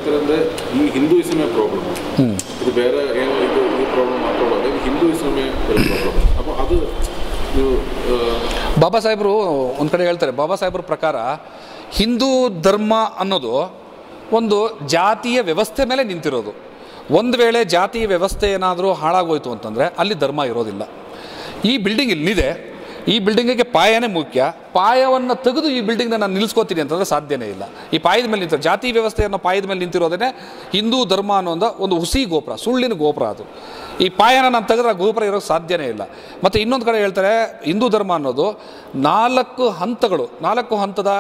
ಹೇಳ್ತಾರೆ ಅಂದರೆ ಈ ಹಿಂದೂಯಿಸಮೇ ಪ್ರಾಬ್ಲಮ್, ಇದು ಬೇರೆ ಏನು ಇದು ಈ ಪ್ರಾಬ್ಲಮ್ ಮಾತಾಡೋದು ಹಿಂದೂಯಿಸಮೇ ಪ್ರಾಬ್ಲಮ್. അപ്പോൾ ಅದು ಬಾಬಾ ಸಾಹೇಬರು ಒಂದು ಕಡೆ ಹೇಳ್ತಾರೆ, ಬಾಬಾ ಸಾಹೇಬ್ರ ಪ್ರಕಾರ ಹಿಂದೂ ಧರ್ಮ ಅನ್ನೋದು ಒಂದು ಜಾತಿಯ ವ್ಯವಸ್ಥೆ ಮೇಲೆ ನಿಂತಿರೋದು. ಒಂದು ವೇಳೆ ಜಾತಿಯ ವ್ಯವಸ್ಥೆ ಏನಾದರೂ ಹಾಳಾಗೋಯ್ತು ಅಂತಂದರೆ ಅಲ್ಲಿ ಧರ್ಮ ಇರೋದಿಲ್ಲ. ಈ ಬಿಲ್ಡಿಂಗ್ ಇಲ್ಲಿದೆ, ಈ ಬಿಲ್ಡಿಂಗಿಗೆ ಪಾಯನೇ ಮುಖ್ಯ. ಪಾಯವನ್ನು ತೆಗೆದು ಈ ಬಿಲ್ಡಿಂಗ್ನ ನಾನು ನಿಲ್ಲಿಸ್ಕೋತೀನಿ ಅಂತಂದರೆ ಸಾಧ್ಯನೇ ಇಲ್ಲ. ಈ ಪಾಯದ ಮೇಲೆ ನಿಂತಿರೋ ಜಾತಿ ವ್ಯವಸ್ಥೆಯನ್ನು ಪಾಯದ ಮೇಲೆ ನಿಂತಿರೋದೇ ಹಿಂದೂ ಧರ್ಮ ಅನ್ನೋ ಒಂದು ಹುಸಿ ಗೋಪುರ, ಸುಳ್ಳಿನ ಗೋಪುರ ಅದು. ಈ ಪಾಯನ ನಾನು ತೆಗೆದ್ರೆ ಆ ಗೋಪುರ ಇರೋಕ್ಕೆ ಸಾಧ್ಯನೇ ಇಲ್ಲ. ಮತ್ತು ಇನ್ನೊಂದು ಕಡೆ ಹೇಳ್ತಾರೆ, ಹಿಂದೂ ಧರ್ಮ ಅನ್ನೋದು 4 ಹಂತಗಳು, 4 ಹಂತದ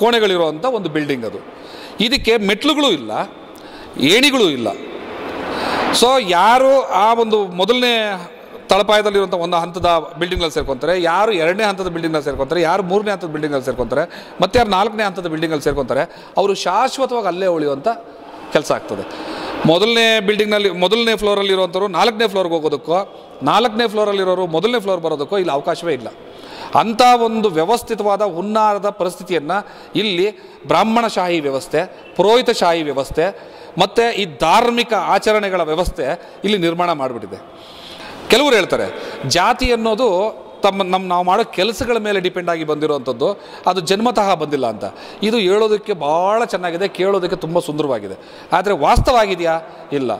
ಕೋಣೆಗಳಿರುವಂಥ ಒಂದು ಬಿಲ್ಡಿಂಗ್ ಅದು. ಇದಕ್ಕೆ ಮೆಟ್ಲುಗಳು ಇಲ್ಲ, ಏಣಿಗಳು ಇಲ್ಲ. ಸೊ ಯಾರು ಆ ಒಂದು ಮೊದಲನೇ ತಳಪಾಯದಲ್ಲಿರುವಂಥ ಒಂದು ಹಂತದ ಬಿಲ್ಡಿಂಗ್ನಲ್ಲಿ ಸೇರ್ಕೊತಾರೆ, ಯಾರು 2ನೇ ಹಂತದ ಬಿಲ್ಡಿಂಗ್ನಲ್ಲಿ ಸೇರ್ಕೊತಾರೆ, ಯಾರು 3ನೇ ಹಂತದ ಬಿಲ್ಡಿಂಗಲ್ಲಿ ಸೇರ್ಕೊತಾರೆ, ಮತ್ತು ಯಾರು 4ನೇ ಹಂತದ ಬಿಲ್ಡಿಂಗಲ್ಲಿ ಸೇರ್ಕೊತಾರೆ, ಅವರು ಶಾಶ್ವತವಾಗಿ ಅಲ್ಲೇ ಉಳಿಯುವಂಥ ಕೆಲಸ ಆಗ್ತದೆ. ಮೊದಲನೇ ಫ್ಲೋರಲ್ಲಿರುವಂಥವ್ರು 4ನೇ ಫ್ಲೋರ್ಗೆ ಹೋಗೋದಕ್ಕೋ, 4ನೇ ಫ್ಲೋರಲ್ಲಿರೋರು 1ನೇ ಫ್ಲೋರ್ ಬರೋದಕ್ಕೋ ಇಲ್ಲಿ ಅವಕಾಶವೇ ಇಲ್ಲ. ಅಂಥ ಒಂದು ವ್ಯವಸ್ಥಿತವಾದ ಹುನ್ನಾರದ ಪರಿಸ್ಥಿತಿಯನ್ನು ಇಲ್ಲಿ ಬ್ರಾಹ್ಮಣಶಾಹಿ ವ್ಯವಸ್ಥೆ, ಪುರೋಹಿತಶಾಹಿ ವ್ಯವಸ್ಥೆ ಮತ್ತು ಈ ಧಾರ್ಮಿಕ ಆಚರಣೆಗಳ ವ್ಯವಸ್ಥೆ ಇಲ್ಲಿ ನಿರ್ಮಾಣ ಮಾಡಿಬಿಟ್ಟಿದೆ. ಕೆಲವರು ಹೇಳ್ತಾರೆ ಜಾತಿ ಅನ್ನೋದು ನಾವು ಮಾಡೋ ಕೆಲಸಗಳ ಮೇಲೆ ಡಿಪೆಂಡ್ ಆಗಿ ಬಂದಿರೋವಂಥದ್ದು, ಅದು ಜನ್ಮತಃ ಬಂದಿಲ್ಲ ಅಂತ. ಇದು ಹೇಳೋದಕ್ಕೆ ಭಾಳ ಚೆನ್ನಾಗಿದೆ, ಕೇಳೋದಕ್ಕೆ ತುಂಬ ಸುಂದರವಾಗಿದೆ. ಆದರೆ ವಾಸ್ತವ ಆಗಿದೆಯಾ? ಇಲ್ಲ.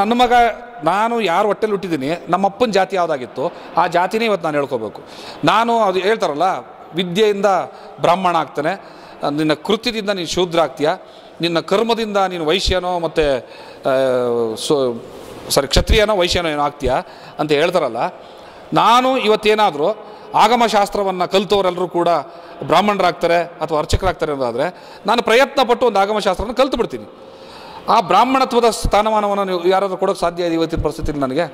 ನನ್ನ ಮಗ ನಾನು ಯಾರು ಹೊಟ್ಟೆಲಿ ಹುಟ್ಟಿದ್ದೀನಿ, ನಮ್ಮಪ್ಪನ ಜಾತಿ ಯಾವುದಾಗಿತ್ತು ಆ ಜಾತಿನೇ ಇವತ್ತು ನಾನು ಹೇಳ್ಕೋಬೇಕು. ಅದು ಹೇಳ್ತಾರಲ್ಲ, ವಿದ್ಯೆಯಿಂದ ಬ್ರಾಹ್ಮಣ ಆಗ್ತಾನೆ, ನಿನ್ನ ಕೃತ್ಯದಿಂದ ನೀನು ಶೂದ್ರ ಆಗ್ತೀಯ, ನಿನ್ನ ಕರ್ಮದಿಂದ ನೀನು ವೈಶ್ಯನೋ ಮತ್ತು ಕ್ಷತ್ರಿಯನೋ ವೈಶ್ಯನೋ ಏನೋ ಆಗ್ತೀಯಾ ಅಂತ ಹೇಳ್ತಾರಲ್ಲ. ನಾನು ಇವತ್ತೇನಾದರೂ ಆಗಮಶಾಸ್ತ್ರವನ್ನು ಕಲಿತವರೆಲ್ಲರೂ ಕೂಡ ಬ್ರಾಹ್ಮಣರಾಗ್ತಾರೆ ಅಥವಾ ಅರ್ಚಕರಾಗ್ತಾರೆ ಅನ್ನೋದಾದರೆ ನಾನು ಪ್ರಯತ್ನಪಟ್ಟು ಒಂದು ಆಗಮಶಾಸ್ತ್ರನ ಕಲಿತು ಬಿಡ್ತೀನಿ. ಆ ಬ್ರಾಹ್ಮಣತ್ವದ ಸ್ಥಾನಮಾನವನ್ನು ಯಾರಾದರೂ ಕೊಡೋಕ್ಕೆ ಸಾಧ್ಯ ಇದೆ ಇವತ್ತಿನ ಪರಿಸ್ಥಿತಿಯಲ್ಲಿ ನನಗೆ?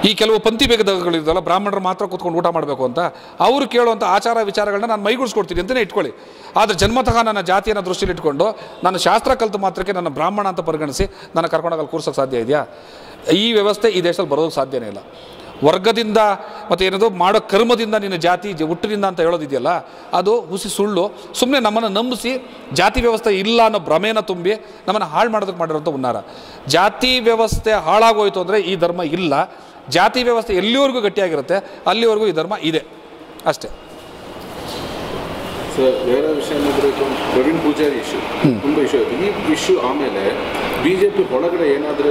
ಈ ಕೆಲವು ಪಂಕ್ತಿ ಭೇದಗಳಿದ್ದಲ್ಲ, ಬ್ರಾಹ್ಮಣರು ಮಾತ್ರ ಕೂತ್ಕೊಂಡು ಊಟ ಮಾಡಬೇಕು ಅಂತ, ಅವರು ಕೇಳುವಂಥ ಆಚಾರ ವಿಚಾರಗಳನ್ನ ನಾನು ಮೈಗೂಡಿಸ್ಕೊಡ್ತೀನಿ ಅಂತಲೇ ಇಟ್ಕೊಳ್ಳಿ. ಆದರೆ ಜನ್ಮತಃ ನನ್ನ ಜಾತಿಯನ್ನು ದೃಷ್ಟಿಯಲ್ಲಿ ಇಟ್ಕೊಂಡು ನನ್ನ ಶಾಸ್ತ್ರ ಕಲಿತು ಮಾತ್ರಕ್ಕೆ ನನ್ನ ಬ್ರಾಹ್ಮಣ ಅಂತ ಪರಿಗಣಿಸಿ ನನ್ನ ಕರ್ಕೊಂಡೋಗಲ್ಲಿ ಕೂರ್ಸೋಕ್ಕೆ ಸಾಧ್ಯ ಇದೆಯಾ? ಈ ವ್ಯವಸ್ಥೆ ಈ ದೇಶದಲ್ಲಿ ಬರೋದಕ್ಕೆ ಸಾಧ್ಯನೇ ಇಲ್ಲ. ವರ್ಗದಿಂದ ಮತ್ತು ಏನದು ಮಾಡೋ ಕರ್ಮದಿಂದ ನಿನ್ನ ಜಾತಿ ಹುಟ್ಟಿನಿಂದ ಅಂತ ಹೇಳೋದಿದೆಯಲ್ಲ, ಅದು ಹುಸಿ ಸುಳ್ಳು. ಸುಮ್ಮನೆ ನಮ್ಮನ್ನು ನಂಬಿಸಿ ಜಾತಿ ವ್ಯವಸ್ಥೆ ಇಲ್ಲ ಅನ್ನೋ ಭ್ರಮೆನ ತುಂಬಿ ನಮ್ಮನ್ನು ಹಾಳು ಮಾಡೋದಕ್ಕೆ ಮಾಡಿರೋಂಥ ಹುನ್ನಾರ. ಜಾತಿ ವ್ಯವಸ್ಥೆ ಹಾಳಾಗೋಯ್ತು ಅಂದರೆ ಈ ಧರ್ಮ ಇಲ್ಲ. ಜಾತಿ ವ್ಯವಸ್ಥೆ ಎಲ್ಲಿವರೆಗೂ ಗಟ್ಟಿಯಾಗಿರುತ್ತೆ ಅಲ್ಲಿವರೆಗೂ ಈ ಧರ್ಮ ಇದೆ ಅಷ್ಟೇ. ಸರ್, ಬೇರೆ ವಿಷಯ ಏನಂದರೆ ಪ್ರವೀಣ್ ಪೂಜಾರಿ ಇಶ್ಯೂ ತುಂಬ ಇಶ್ಯೂ ಆಯಿತು. ಈ ಇಶ್ಯೂ ಆಮೇಲೆ BJP ಒಳಗಡೆ ಏನಾದರೂ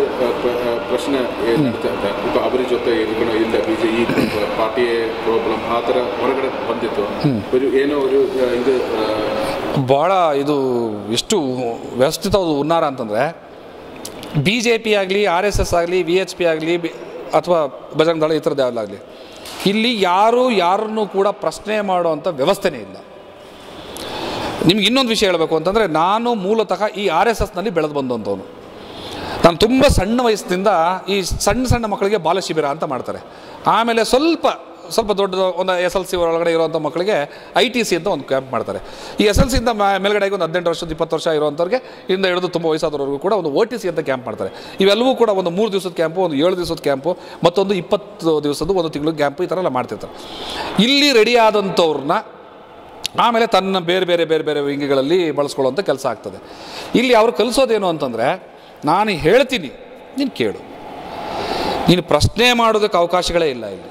ಪ್ರಶ್ನೆ ನಡೀತಾ ಇದೆ, ಈಗ ಅವರ ಜೊತೆ ಇರ್ಕೊಂಡು ಇಲ್ಲ ಈ ಪಾರ್ಟಿಯೇ ಪ್ರಾಬ್ಲಮ್ ಆ ಥರ ಹೊರಗಡೆ ಬಂದಿತ್ತು. ಏನೋ ಒಂದು ಇದು ಭಾಳ ಇದು ಎಷ್ಟು ವ್ಯವಸ್ಥಿತವಾದ ಹುನ್ನಾರ ಅಂತಂದರೆ, BJP ಆಗಲಿ, RSS ಆಗಲಿ, VHP ಆಗಲಿ ಅಥವಾ ಬಜರಂಗ ದಳ ಈ ಥರದ್ದು ಯಾವುದಾಗಲಿ, ಇಲ್ಲಿ ಯಾರನ್ನೂ ಕೂಡ ಪ್ರಶ್ನೆ ಮಾಡುವಂಥ ವ್ಯವಸ್ಥೆನೇ ಇಲ್ಲ. ನಿಮ್ಗೆ ಇನ್ನೊಂದು ವಿಷಯ ಹೇಳಬೇಕು ಅಂತಂದರೆ, ನಾನು ಮೂಲತಃ ಈ RSSನಲ್ಲಿ ಬೆಳೆದು ಬಂದಂಥವನು. ನಾನು ತುಂಬ ಸಣ್ಣ ವಯಸ್ಸಿನಿಂದ ಈ ಸಣ್ಣ ಮಕ್ಕಳಿಗೆ ಬಾಲ ಶಿಬಿರ ಅಂತ ಮಾಡ್ತಾರೆ. ಆಮೇಲೆ ಸ್ವಲ್ಪ ದೊಡ್ಡ ಒಂದು SLC ಒಳಗಡೆ ಇರುವಂಥ ಮಕ್ಕಳಿಗೆ ITC ಅಂತ ಒಂದು ಕ್ಯಾಂಪ್ ಮಾಡ್ತಾರೆ. ಈ SLCಯಿಂದ ಮೇಲ್ಗಡೆಗೆ ಒಂದು 18 ವರ್ಷದ 20 ವರ್ಷ ಇರುವಂಥವ್ರಿಗೆ ಇಂದ ಹಿಡಿದು ತುಂಬ ವಯಸ್ಸಾದವ್ರಿಗೂ ಕೂಡ ಒಂದು OTC ಅಂತ ಕ್ಯಾಂಪ್ ಮಾಡ್ತಾರೆ. ಇವೆಲ್ಲವೂ ಕೂಡ ಒಂದು 3 ದಿವಸದ ಕ್ಯಾಂಪು, ಒಂದು 7 ದಿವಸದ ಕ್ಯಾಂಪು, ಮತ್ತೊಂದು 20 ದಿವಸದ್ದು, 1 ತಿಂಗಳು ಕ್ಯಾಂಪು, ಈ ಥರ ಎಲ್ಲ ಮಾಡ್ತಿರ್ತಾರೆ. ಇಲ್ಲಿ ರೆಡಿ ಆದಂಥವ್ರನ್ನ ಆಮೇಲೆ ತನ್ನ ಬೇರೆ ಬೇರೆ ವಿಂಗಿಗಳಲ್ಲಿ ಬಳಸ್ಕೊಳ್ಳೋಂಥ ಕೆಲಸ ಆಗ್ತದೆ. ಇಲ್ಲಿ ಅವರು ಕಲಿಸೋದೇನು ಅಂತಂದರೆ, ನಾನು ಹೇಳ್ತೀನಿ, ನೀನು ಕೇಳು, ನೀನು ಪ್ರಶ್ನೆ ಮಾಡೋದಕ್ಕೆ ಅವಕಾಶಗಳೇ ಇಲ್ಲ ಇಲ್ಲಿ.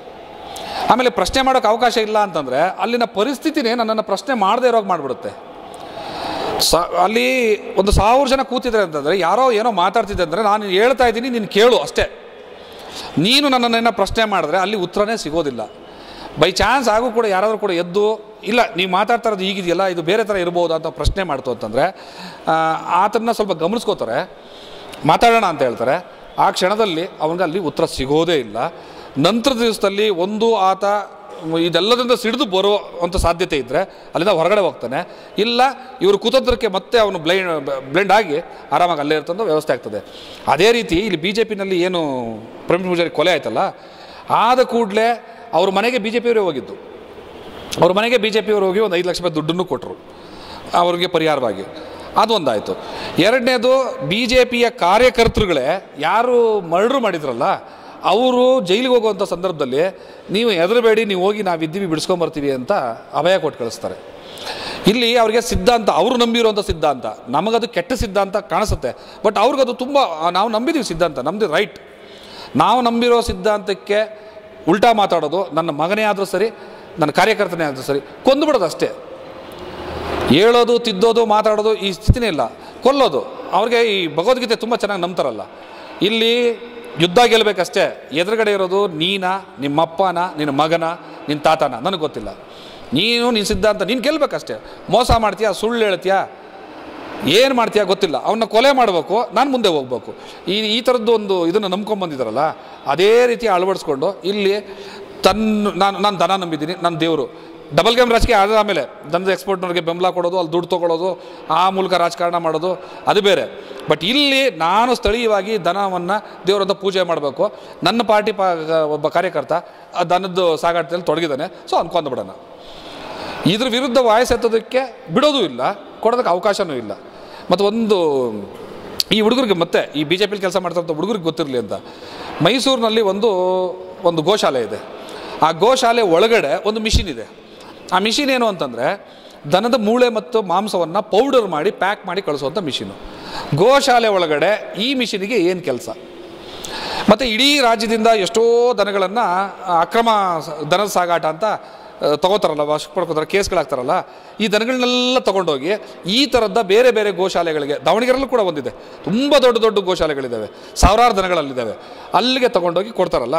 ಆಮೇಲೆ ಪ್ರಶ್ನೆ ಮಾಡೋಕ್ಕೆ ಅವಕಾಶ ಇಲ್ಲ ಅಂತಂದರೆ ಅಲ್ಲಿನ ಪರಿಸ್ಥಿತಿನೇ ನನ್ನನ್ನು ಪ್ರಶ್ನೆ ಮಾಡದೇ ಇರೋಗೆ ಮಾಡಿಬಿಡುತ್ತೆ. ಅಲ್ಲಿ ಒಂದು 1000 ಜನ ಕೂತಿದ್ದಾರೆ ಅಂತಂದರೆ, ಯಾರೋ ಏನೋ ಮಾತಾಡ್ತಿದ್ದೆ ಅಂದರೆ ನಾನು ಹೇಳ್ತಾ ಇದ್ದೀನಿ, ನೀನು ಕೇಳು ಅಷ್ಟೇ. ನೀನು ನನ್ನನ್ನೇನೋ ಪ್ರಶ್ನೆ ಮಾಡಿದ್ರೆ ಅಲ್ಲಿ ಉತ್ತರನೇ ಸಿಗೋದಿಲ್ಲ. ಬೈ ಚಾನ್ಸ್ ಆಗು ಕೂಡ ಯಾರಾದರೂ ಕೂಡ ಎದ್ದು ಇಲ್ಲ ನೀವು ಮಾತಾಡ್ತಾ ಇರೋದು ಹೀಗಿದೆಯಲ್ಲ, ಇದು ಬೇರೆ ಥರ ಇರ್ಬೋದು ಅಂತ ಪ್ರಶ್ನೆ ಮಾಡ್ತು ಅಂತಂದರೆ ಆತನ ಸ್ವಲ್ಪ ಗಮನಿಸ್ಕೋತಾರೆ, ಮಾತಾಡೋಣ ಅಂತ ಹೇಳ್ತಾರೆ. ಆ ಕ್ಷಣದಲ್ಲಿ ಅವನಿಗೆ ಅಲ್ಲಿ ಉತ್ತರ ಸಿಗೋದೇ ಇಲ್ಲ. ನಂತರದ ದಿವಸದಲ್ಲಿ ಆತ ಇದೆಲ್ಲದಿಂದ ಸಿಡಿದು ಬರುವಂಥ ಸಾಧ್ಯತೆ ಇದ್ದರೆ ಅಲ್ಲಿಂದ ಹೊರಗಡೆ ಹೋಗ್ತಾನೆ. ಇಲ್ಲ ಇವರು ಕುತಂತ್ರಕ್ಕೆ ಮತ್ತೆ ಅವನು ಬ್ಲೆಂಡ್ ಆಗಿ ಆರಾಮಾಗಿ ಅಲ್ಲೇ ಇರ್ತಂದು ವ್ಯವಸ್ಥೆ ಆಗ್ತದೆ. ಅದೇ ರೀತಿ ಇಲ್ಲಿ BJPನಲ್ಲಿ ಏನು ಪ್ರವೀಣ್ ಪೂಜಾರಿ ಕೊಲೆ ಆಯ್ತಲ್ಲ, ಆದ ಕೂಡಲೇ ಅವ್ರ ಮನೆಗೆ BJPಯವರೇ ಹೋಗಿದ್ದು. ಅವ್ರ ಮನೆಗೆ BJPಯವರು ಹೋಗಿ ಒಂದು 5 ಲಕ್ಷ ರೂಪಾಯಿ ದುಡ್ಡನ್ನು ಕೊಟ್ಟರು ಅವ್ರಿಗೆ ಪರಿಹಾರವಾಗಿ. ಅದು ಒಂದಾಯಿತು. ಎರಡನೇದು, BJPಯ ಕಾರ್ಯಕರ್ತರುಗಳೇ ಯಾರು ಮರ್ಡ್ರ್ ಮಾಡಿದ್ರಲ್ಲ, ಅವರು ಜೈಲಿಗೆ ಹೋಗುವಂಥ ಸಂದರ್ಭದಲ್ಲಿ ನೀವು ಹೆದರಬೇಡಿ, ನೀವು ಹೋಗಿ ನಾವಿದ್ದೀವಿ ಬಿಡಿಸ್ಕೊಂಬರ್ತೀವಿ ಅಂತ ಅಭಯ ಕೊಟ್ಟು ಕಳಿಸ್ತಾರೆ. ಇಲ್ಲಿ ಅವ್ರಿಗೆ ಸಿದ್ಧಾಂತ, ಅವರು ನಂಬಿರುವಂಥ ಸಿದ್ಧಾಂತ, ನಮಗದು ಕೆಟ್ಟ ಸಿದ್ಧಾಂತ ಕಾಣಿಸುತ್ತೆ. ಬಟ್ ಅವ್ರಿಗದು ತುಂಬ, ನಾವು ನಂಬಿದ್ದೀವಿ ಸಿದ್ಧಾಂತ, ನಮ್ಮದು ರೈಟ್. ನಾವು ನಂಬಿರೋ ಸಿದ್ಧಾಂತಕ್ಕೆ ಉಲ್ಟಾ ಮಾತಾಡೋದು, ನನ್ನ ಮಗನೇ ಆದರೂ ಸರಿ, ನನ್ನ ಕಾರ್ಯಕರ್ತನೇ ಆದರೂ ಸರಿ, ಕೊಂದುಬಿಡೋದು ಅಷ್ಟೇ. ಹೇಳೋದು, ತಿದ್ದೋದು, ಮಾತಾಡೋದು ಈ ಸ್ಥಿತಿನೇ ಇಲ್ಲ, ಕೊಲ್ಲೋದು. ಅವ್ರಿಗೆ ಈ ಭಗವದ್ಗೀತೆ ತುಂಬ ಚೆನ್ನಾಗಿ ನಂಬ್ತಾರಲ್ಲ. ಇಲ್ಲಿ ಯುದ್ಧ ಗೆಲ್ಲಬೇಕಷ್ಟೇ. ಎದುರುಗಡೆ ಇರೋದು ನೀನಾ, ನಿಮ್ಮಪ್ಪನ, ನಿನ್ನ ಮಗನ, ನಿನ್ನ ತಾತನ, ನನಗೆ ಗೊತ್ತಿಲ್ಲ. ನೀನು ನಿನ್ನ ಸಿದ್ಧಾಂತ ನೀನು ಗೆಲ್ಲಬೇಕಷ್ಟೇ. ಮೋಸ ಮಾಡ್ತೀಯಾ, ಸುಳ್ಳು ಹೇಳ್ತೀಯಾ, ಏನು ಮಾಡ್ತೀಯಾ ಗೊತ್ತಿಲ್ಲ, ಅವನ್ನ ಕೊಲೆ ಮಾಡಬೇಕು, ನಾನು ಮುಂದೆ ಹೋಗ್ಬೇಕು. ಈ ಥರದ್ದು ಒಂದು ಇದನ್ನು ನಂಬ್ಕೊಂಬಂದಿದ್ದಾರಲ್ಲ, ಅದೇ ರೀತಿ ಅಳವಡಿಸ್ಕೊಂಡು ಇಲ್ಲಿ ನಾನು ದನ ನಂಬಿದ್ದೀನಿ, ನನ್ನ ದೇವರು. ಡಬಲ್ ಗೇಮ್ ರಾಜಕೀಯ ಆದ ಆಮೇಲೆ ದನದ ಎಕ್ಸ್ಪೋರ್ಟ್ನವ್ರಿಗೆ ಬೆಂಬಲ ಕೊಡೋದು, ಅಲ್ಲಿ ದುಡ್ಡು ತೊಗೊಳ್ಳೋದು, ಆ ಮೂಲಕ ರಾಜಕಾರಣ ಮಾಡೋದು, ಅದು ಬೇರೆ. ಬಟ್ ಇಲ್ಲಿ ನಾನು ಸ್ಥಳೀಯವಾಗಿ ದನವನ್ನು ದೇವರಂತ ಪೂಜೆ ಮಾಡಬೇಕು. ನನ್ನ ಪಾರ್ಟಿ ಒಬ್ಬ ಕಾರ್ಯಕರ್ತ ದನದ ಸಾಗಾಟದಲ್ಲಿ ತೊಡಗಿದ್ದಾನೆ, ಸೊ ಅಂದ್ಕೊಂಡ್ಬಿಡೋಣ. ಇದ್ರ ವಿರುದ್ಧ ವಾಯಸೆತ್ತೋದಕ್ಕೆ ಬಿಡೋದು ಇಲ್ಲ, ಕೊಡೋದಕ್ಕೆ ಅವಕಾಶವೂ ಇಲ್ಲ. ಮತ್ತು ಈ ಹುಡುಗರಿಗೆ, ಮತ್ತೆ ಈ ಬಿ ಜೆ ಪಿಲಿ ಕೆಲಸ ಮಾಡ್ತಾರಂಥ ಹುಡುಗರಿಗೆ ಗೊತ್ತಿರಲಿ ಅಂತ, ಮೈಸೂರಿನಲ್ಲಿ ಒಂದು ಗೋಶಾಲೆ ಇದೆ. ಆ ಗೋಶಾಲೆ ಒಳಗಡೆ ಒಂದು ಮಿಷಿನ್ ಇದೆ. ಆ ಮಿಷಿನ್ ಏನು ಅಂತಂದರೆ, ದನದ ಮೂಳೆ ಮತ್ತು ಮಾಂಸವನ್ನು ಪೌಡರ್ ಮಾಡಿ ಪ್ಯಾಕ್ ಮಾಡಿ ಕಳಿಸುವಂಥ ಮಿಷಿನು. ಗೋಶಾಲೆ ಒಳಗಡೆ ಈ ಮಿಷಿನಿಗೆ ಏನು ಕೆಲಸ? ಮತ್ತು ಇಡೀ ರಾಜ್ಯದಿಂದ ಎಷ್ಟೋ ದನಗಳನ್ನು ಅಕ್ರಮ ದನದ ಸಾಗಾಟ ಅಂತ ತೊಗೋತಾರಲ್ಲ, ವಶಕ್ಕೆ ಪಡ್ಕೋತಾರೆ, ಕೇಸ್ಗಳಾಗ್ತಾರಲ್ಲ. ಈ ದನಗಳನ್ನೆಲ್ಲ ತೊಗೊಂಡೋಗಿ ಈ ಥರದ ಬೇರೆ ಬೇರೆ ಗೋಶಾಲೆಗಳಿಗೆ, ದಾವಣಗೆರೆಯಲ್ಲೂ ಕೂಡ ಒಂದಿದೆ, ತುಂಬ ದೊಡ್ಡ ದೊಡ್ಡ ಗೋಶಾಲೆಗಳಿದ್ದಾವೆ, ಸಾವಿರಾರು ದನಗಳಲ್ಲಿದ್ದಾವೆ, ಅಲ್ಲಿಗೆ ತೊಗೊಂಡೋಗಿ ಕೊಡ್ತಾರಲ್ಲ.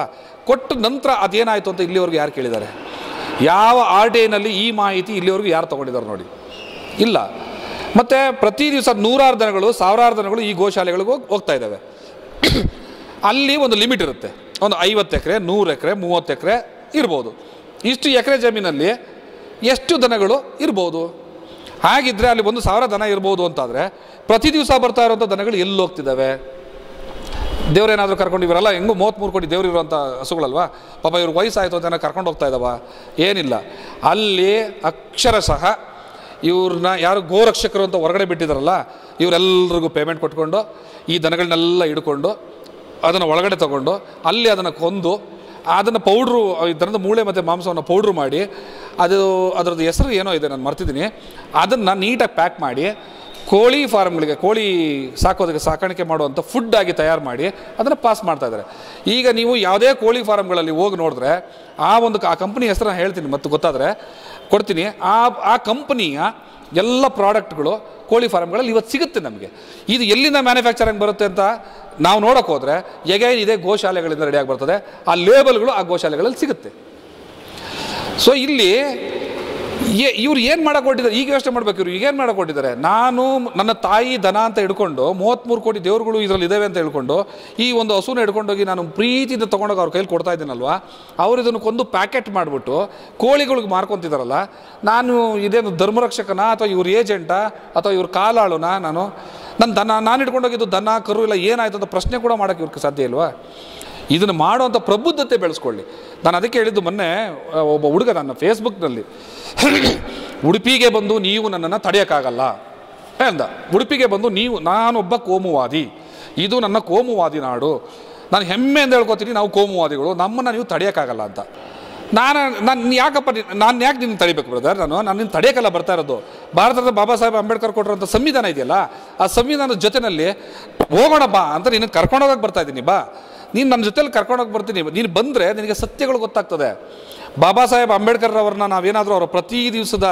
ಕೊಟ್ಟ ನಂತರ ಅದೇನಾಯಿತು ಅಂತ ಇಲ್ಲಿವರೆಗೂ ಯಾರು ಕೇಳಿದ್ದಾರೆ? ಯಾವ ಆರ್ ಟಿ ಐನಲ್ಲಿ ಈ ಮಾಹಿತಿ ಇಲ್ಲಿವರೆಗೂ ಯಾರು ತೊಗೊಂಡಿದ್ದಾರೆ ನೋಡಿ? ಇಲ್ಲ. ಮತ್ತು ಪ್ರತಿ ದಿವಸ ನೂರಾರು ದನಗಳು, ಸಾವಿರಾರು ದನಗಳು ಈ ಗೋಶಾಲೆಗಳಿಗೆ ಹೋಗ್ತಾ ಇದ್ದಾವೆ. ಅಲ್ಲಿ ಒಂದು ಲಿಮಿಟ್ ಇರುತ್ತೆ, ಒಂದು 50 ಎಕರೆ, 100 ಎಕರೆ, 30 ಎಕರೆ ಇರ್ಬೋದು. ಇಷ್ಟು ಎಕರೆ ಜಮೀನಲ್ಲಿ ಎಷ್ಟು ದನಗಳು ಇರ್ಬೋದು? ಹಾಗಿದ್ದರೆ ಅಲ್ಲಿ 1,000 ದನ ಇರ್ಬೋದು ಅಂತಾದರೆ, ಪ್ರತಿ ದಿವಸ ಬರ್ತಾ ಇರೋಂಥ ದನಗಳು ಎಲ್ಲಿ ಹೋಗ್ತಿದ್ದಾವೆ? ದೇವ್ರೇನಾದರೂ ಕರ್ಕೊಂಡು, ಇವರೆಲ್ಲ ಹೆಂಗೂ 33 ಕೋಟಿ ದೇವ್ರು ಇರುವಂಥ ಹಸುಗಳಲ್ವಾ, ಪಾಪ ಇವ್ರಿಗೆ ವಯಸ್ಸಾಯಿತು ಅಂತ ಏನೋ ಕರ್ಕೊಂಡು ಹೋಗ್ತಾ ಇದ್ದಾವ? ಏನಿಲ್ಲ. ಅಲ್ಲಿ ಅಕ್ಷರಶಃ ಇವ್ರನ್ನ ಯಾರು ಗೋರಕ್ಷಕರು ಅಂತ ಹೊರಗಡೆ ಬಿಟ್ಟಿದ್ದಾರಲ್ಲ, ಇವರೆಲ್ಲರಿಗೂ ಪೇಮೆಂಟ್ ಕೊಟ್ಕೊಂಡು ಈ ದನಗಳನ್ನೆಲ್ಲ ಹಿಡ್ಕೊಂಡು ಅದನ್ನು ಒಳಗಡೆ ತೊಗೊಂಡು ಅಲ್ಲಿ ಅದನ್ನು ಕೊಂದು ಅದನ್ನು ಪೌಡ್ರು, ದನದ ಮೂಳೆ ಮತ್ತು ಮಾಂಸವನ್ನು ಪೌಡ್ರು ಮಾಡಿ, ಅದರದ್ದು ಹೆಸರು ಏನೋ ಇದೆ, ನಾನು ಮರ್ತಿದ್ದೀನಿ, ಅದನ್ನು ನೀಟಾಗಿ ಪ್ಯಾಕ್ ಮಾಡಿ ಕೋಳಿ ಫಾರ್ಮ್ಗಳಿಗೆ, ಕೋಳಿ ಸಾಕೋದಕ್ಕೆ, ಸಾಕಾಣಿಕೆ ಮಾಡುವಂಥ ಫುಡ್ಡಾಗಿ ತಯಾರು ಮಾಡಿ ಅದನ್ನು ಪಾಸ್ ಮಾಡ್ತಾಯಿದ್ದಾರೆ. ಈಗ ನೀವು ಯಾವುದೇ ಕೋಳಿ ಫಾರ್ಮ್ಗಳಲ್ಲಿ ಹೋಗಿ ನೋಡಿದ್ರೆ, ಆ ಕಂಪ್ನಿ ಹೆಸರನ್ನ ಹೇಳ್ತೀನಿ, ಮತ್ತು ಗೊತ್ತಾದರೆ ಕೊಡ್ತೀನಿ. ಆ ಕಂಪ್ನಿಯ ಎಲ್ಲ ಪ್ರಾಡಕ್ಟ್ಗಳು ಕೋಳಿ ಫಾರ್ಮ್ಗಳಲ್ಲಿ ಇವತ್ತು ಸಿಗುತ್ತೆ ನಮಗೆ. ಇದು ಎಲ್ಲಿಂದ ಮ್ಯಾನುಫ್ಯಾಕ್ಚರಿಂಗ್ ಬರುತ್ತೆ ಅಂತ ನಾವು ನೋಡೋಕೆ ಹೋದರೆ, ಎಗೈನ್ ಇದೇ ಗೋಶಾಲೆಗಳಿಂದ ರೆಡಿಯಾಗಿ ಬರ್ತದೆ. ಆ ಲೇಬಲ್ಗಳು ಆ ಗೋಶಾಲೆಗಳಲ್ಲಿ ಸಿಗುತ್ತೆ. ಸೊ ಇಲ್ಲಿ ಇವ್ರು ಏನು ಮಾಡೋಕೊಟ್ಟಿದ್ದಾರೆ? ಈಗ ಯೋಚನೆ ಮಾಡಬೇಕು, ಇವ್ರು ಈಗೇನು ಮಾಡೋಕೊಟ್ಟಿದ್ದಾರೆ? ನಾನು ನನ್ನ ತಾಯಿ ದನ ಅಂತ ಹಿಡ್ಕೊಂಡು 33 ಕೋಟಿ ದೇವರುಗಳು ಇದರಲ್ಲಿ ಇದ್ದಾವೆ ಅಂತ ಹೇಳ್ಕೊಂಡು ಈ ಒಂದು ಹಸುನ ಹಿಡ್ಕೊಂಡೋಗಿ ನಾನು ಪ್ರೀತಿಯಿಂದ ತೊಗೊಂಡೋಗಿ ಅವ್ರ ಕೈಲಿ ಕೊಡ್ತಾ ಇದ್ದೀನಲ್ವ, ಅವ್ರು ಇದನ್ನು ಕೊಂದು ಪ್ಯಾಕೆಟ್ ಮಾಡಿಬಿಟ್ಟು ಕೋಳಿಗಳಿಗೆ ಮಾರ್ಕೊತಿದ್ದಾರಲ್ಲ. ನಾನು ಇದೇನು ಧರ್ಮರಕ್ಷಕನ ಅಥವಾ ಇವ್ರ ಏಜೆಂಟಾ ಅಥವಾ ಇವ್ರ ಕಾಲಾಳುನಾ? ನಾನು ಹಿಡ್ಕೊಂಡೋಗಿದ್ದು ದನ ಕರು ಇಲ್ಲ ಏನಾಯ್ತು ಅಂತ ಪ್ರಶ್ನೆ ಕೂಡ ಮಾಡೋಕ್ಕೆ ಇವ್ರಿಗೆ ಸಾಧ್ಯ ಇಲ್ವಾ? ಇದನ್ನು ಮಾಡುವಂಥ ಪ್ರಬುದ್ಧತೆ ಬೆಳೆಸ್ಕೊಳ್ಳಿ. ನಾನು ಅದಕ್ಕೆ ಹೇಳಿದ್ದು, ಮೊನ್ನೆ ಒಬ್ಬ ಹುಡುಗ ನನ್ನ ಫೇಸ್ಬುಕ್ನಲ್ಲಿ ಉಡುಪಿಗೆ ಬಂದು ನೀವು ನನ್ನನ್ನು ತಡೆಯೋಕ್ಕಾಗಲ್ಲ ಹೇಳ್ದ. ಉಡುಪಿಗೆ ಬಂದು ನಾನೊಬ್ಬ ಕೋಮುವಾದಿ, ಇದು ನನ್ನ ಕೋಮುವಾದಿ ನಾಡು, ನಾನು ಹೆಮ್ಮೆಯಿಂದ ಹೇಳ್ಕೊತೀನಿ, ನಾವು ಕೋಮುವಾದಿಗಳು, ನಮ್ಮನ್ನು ನೀವು ತಡೆಯೋಕ್ಕಾಗಲ್ಲ ಅಂತ. ನಾನು ಯಾಕೆ ನಿನ್ನ ತಡಿಬೇಕು ಬ್ರದರ್? ನಾನು ನಿನ್ನ ತಡೆಯೋಕ್ಕೆಲ್ಲ ಬರ್ತಾ ಇರೋದು. ಭಾರತದ ಬಾಬಾ ಸಾಹೇಬ್ ಅಂಬೇಡ್ಕರ್ ಕೊಟ್ಟಿರೋಂಥ ಸಂವಿಧಾನ ಇದೆಯಲ್ಲ, ಆ ಸಂವಿಧಾನದ ಜೊತೆಯಲ್ಲಿ ಹೋಗೋಣ ಬಾ ಅಂತ ನಿನ್ನ ಕರ್ಕೊಂಡೋಗಕ್ಕೆ ಬರ್ತಾ ಇದ್ದೀನಿ. ಬಾ, ನೀನು ನನ್ನ ಜೊತೆಲಿ ಕರ್ಕೊಂಡೋಗಿ ಬರ್ತೀನಿ. ನೀನು ಬಂದರೆ ನಿನಗೆ ಸತ್ಯಗಳು ಗೊತ್ತಾಗ್ತದೆ. ಬಾಬಾ ಸಾಹೇಬ್ ಅಂಬೇಡ್ಕರ್ ಅವ್ರನ್ನ ನಾವೇನಾದರೂ ಅವರ ಪ್ರತಿ ದಿವಸದ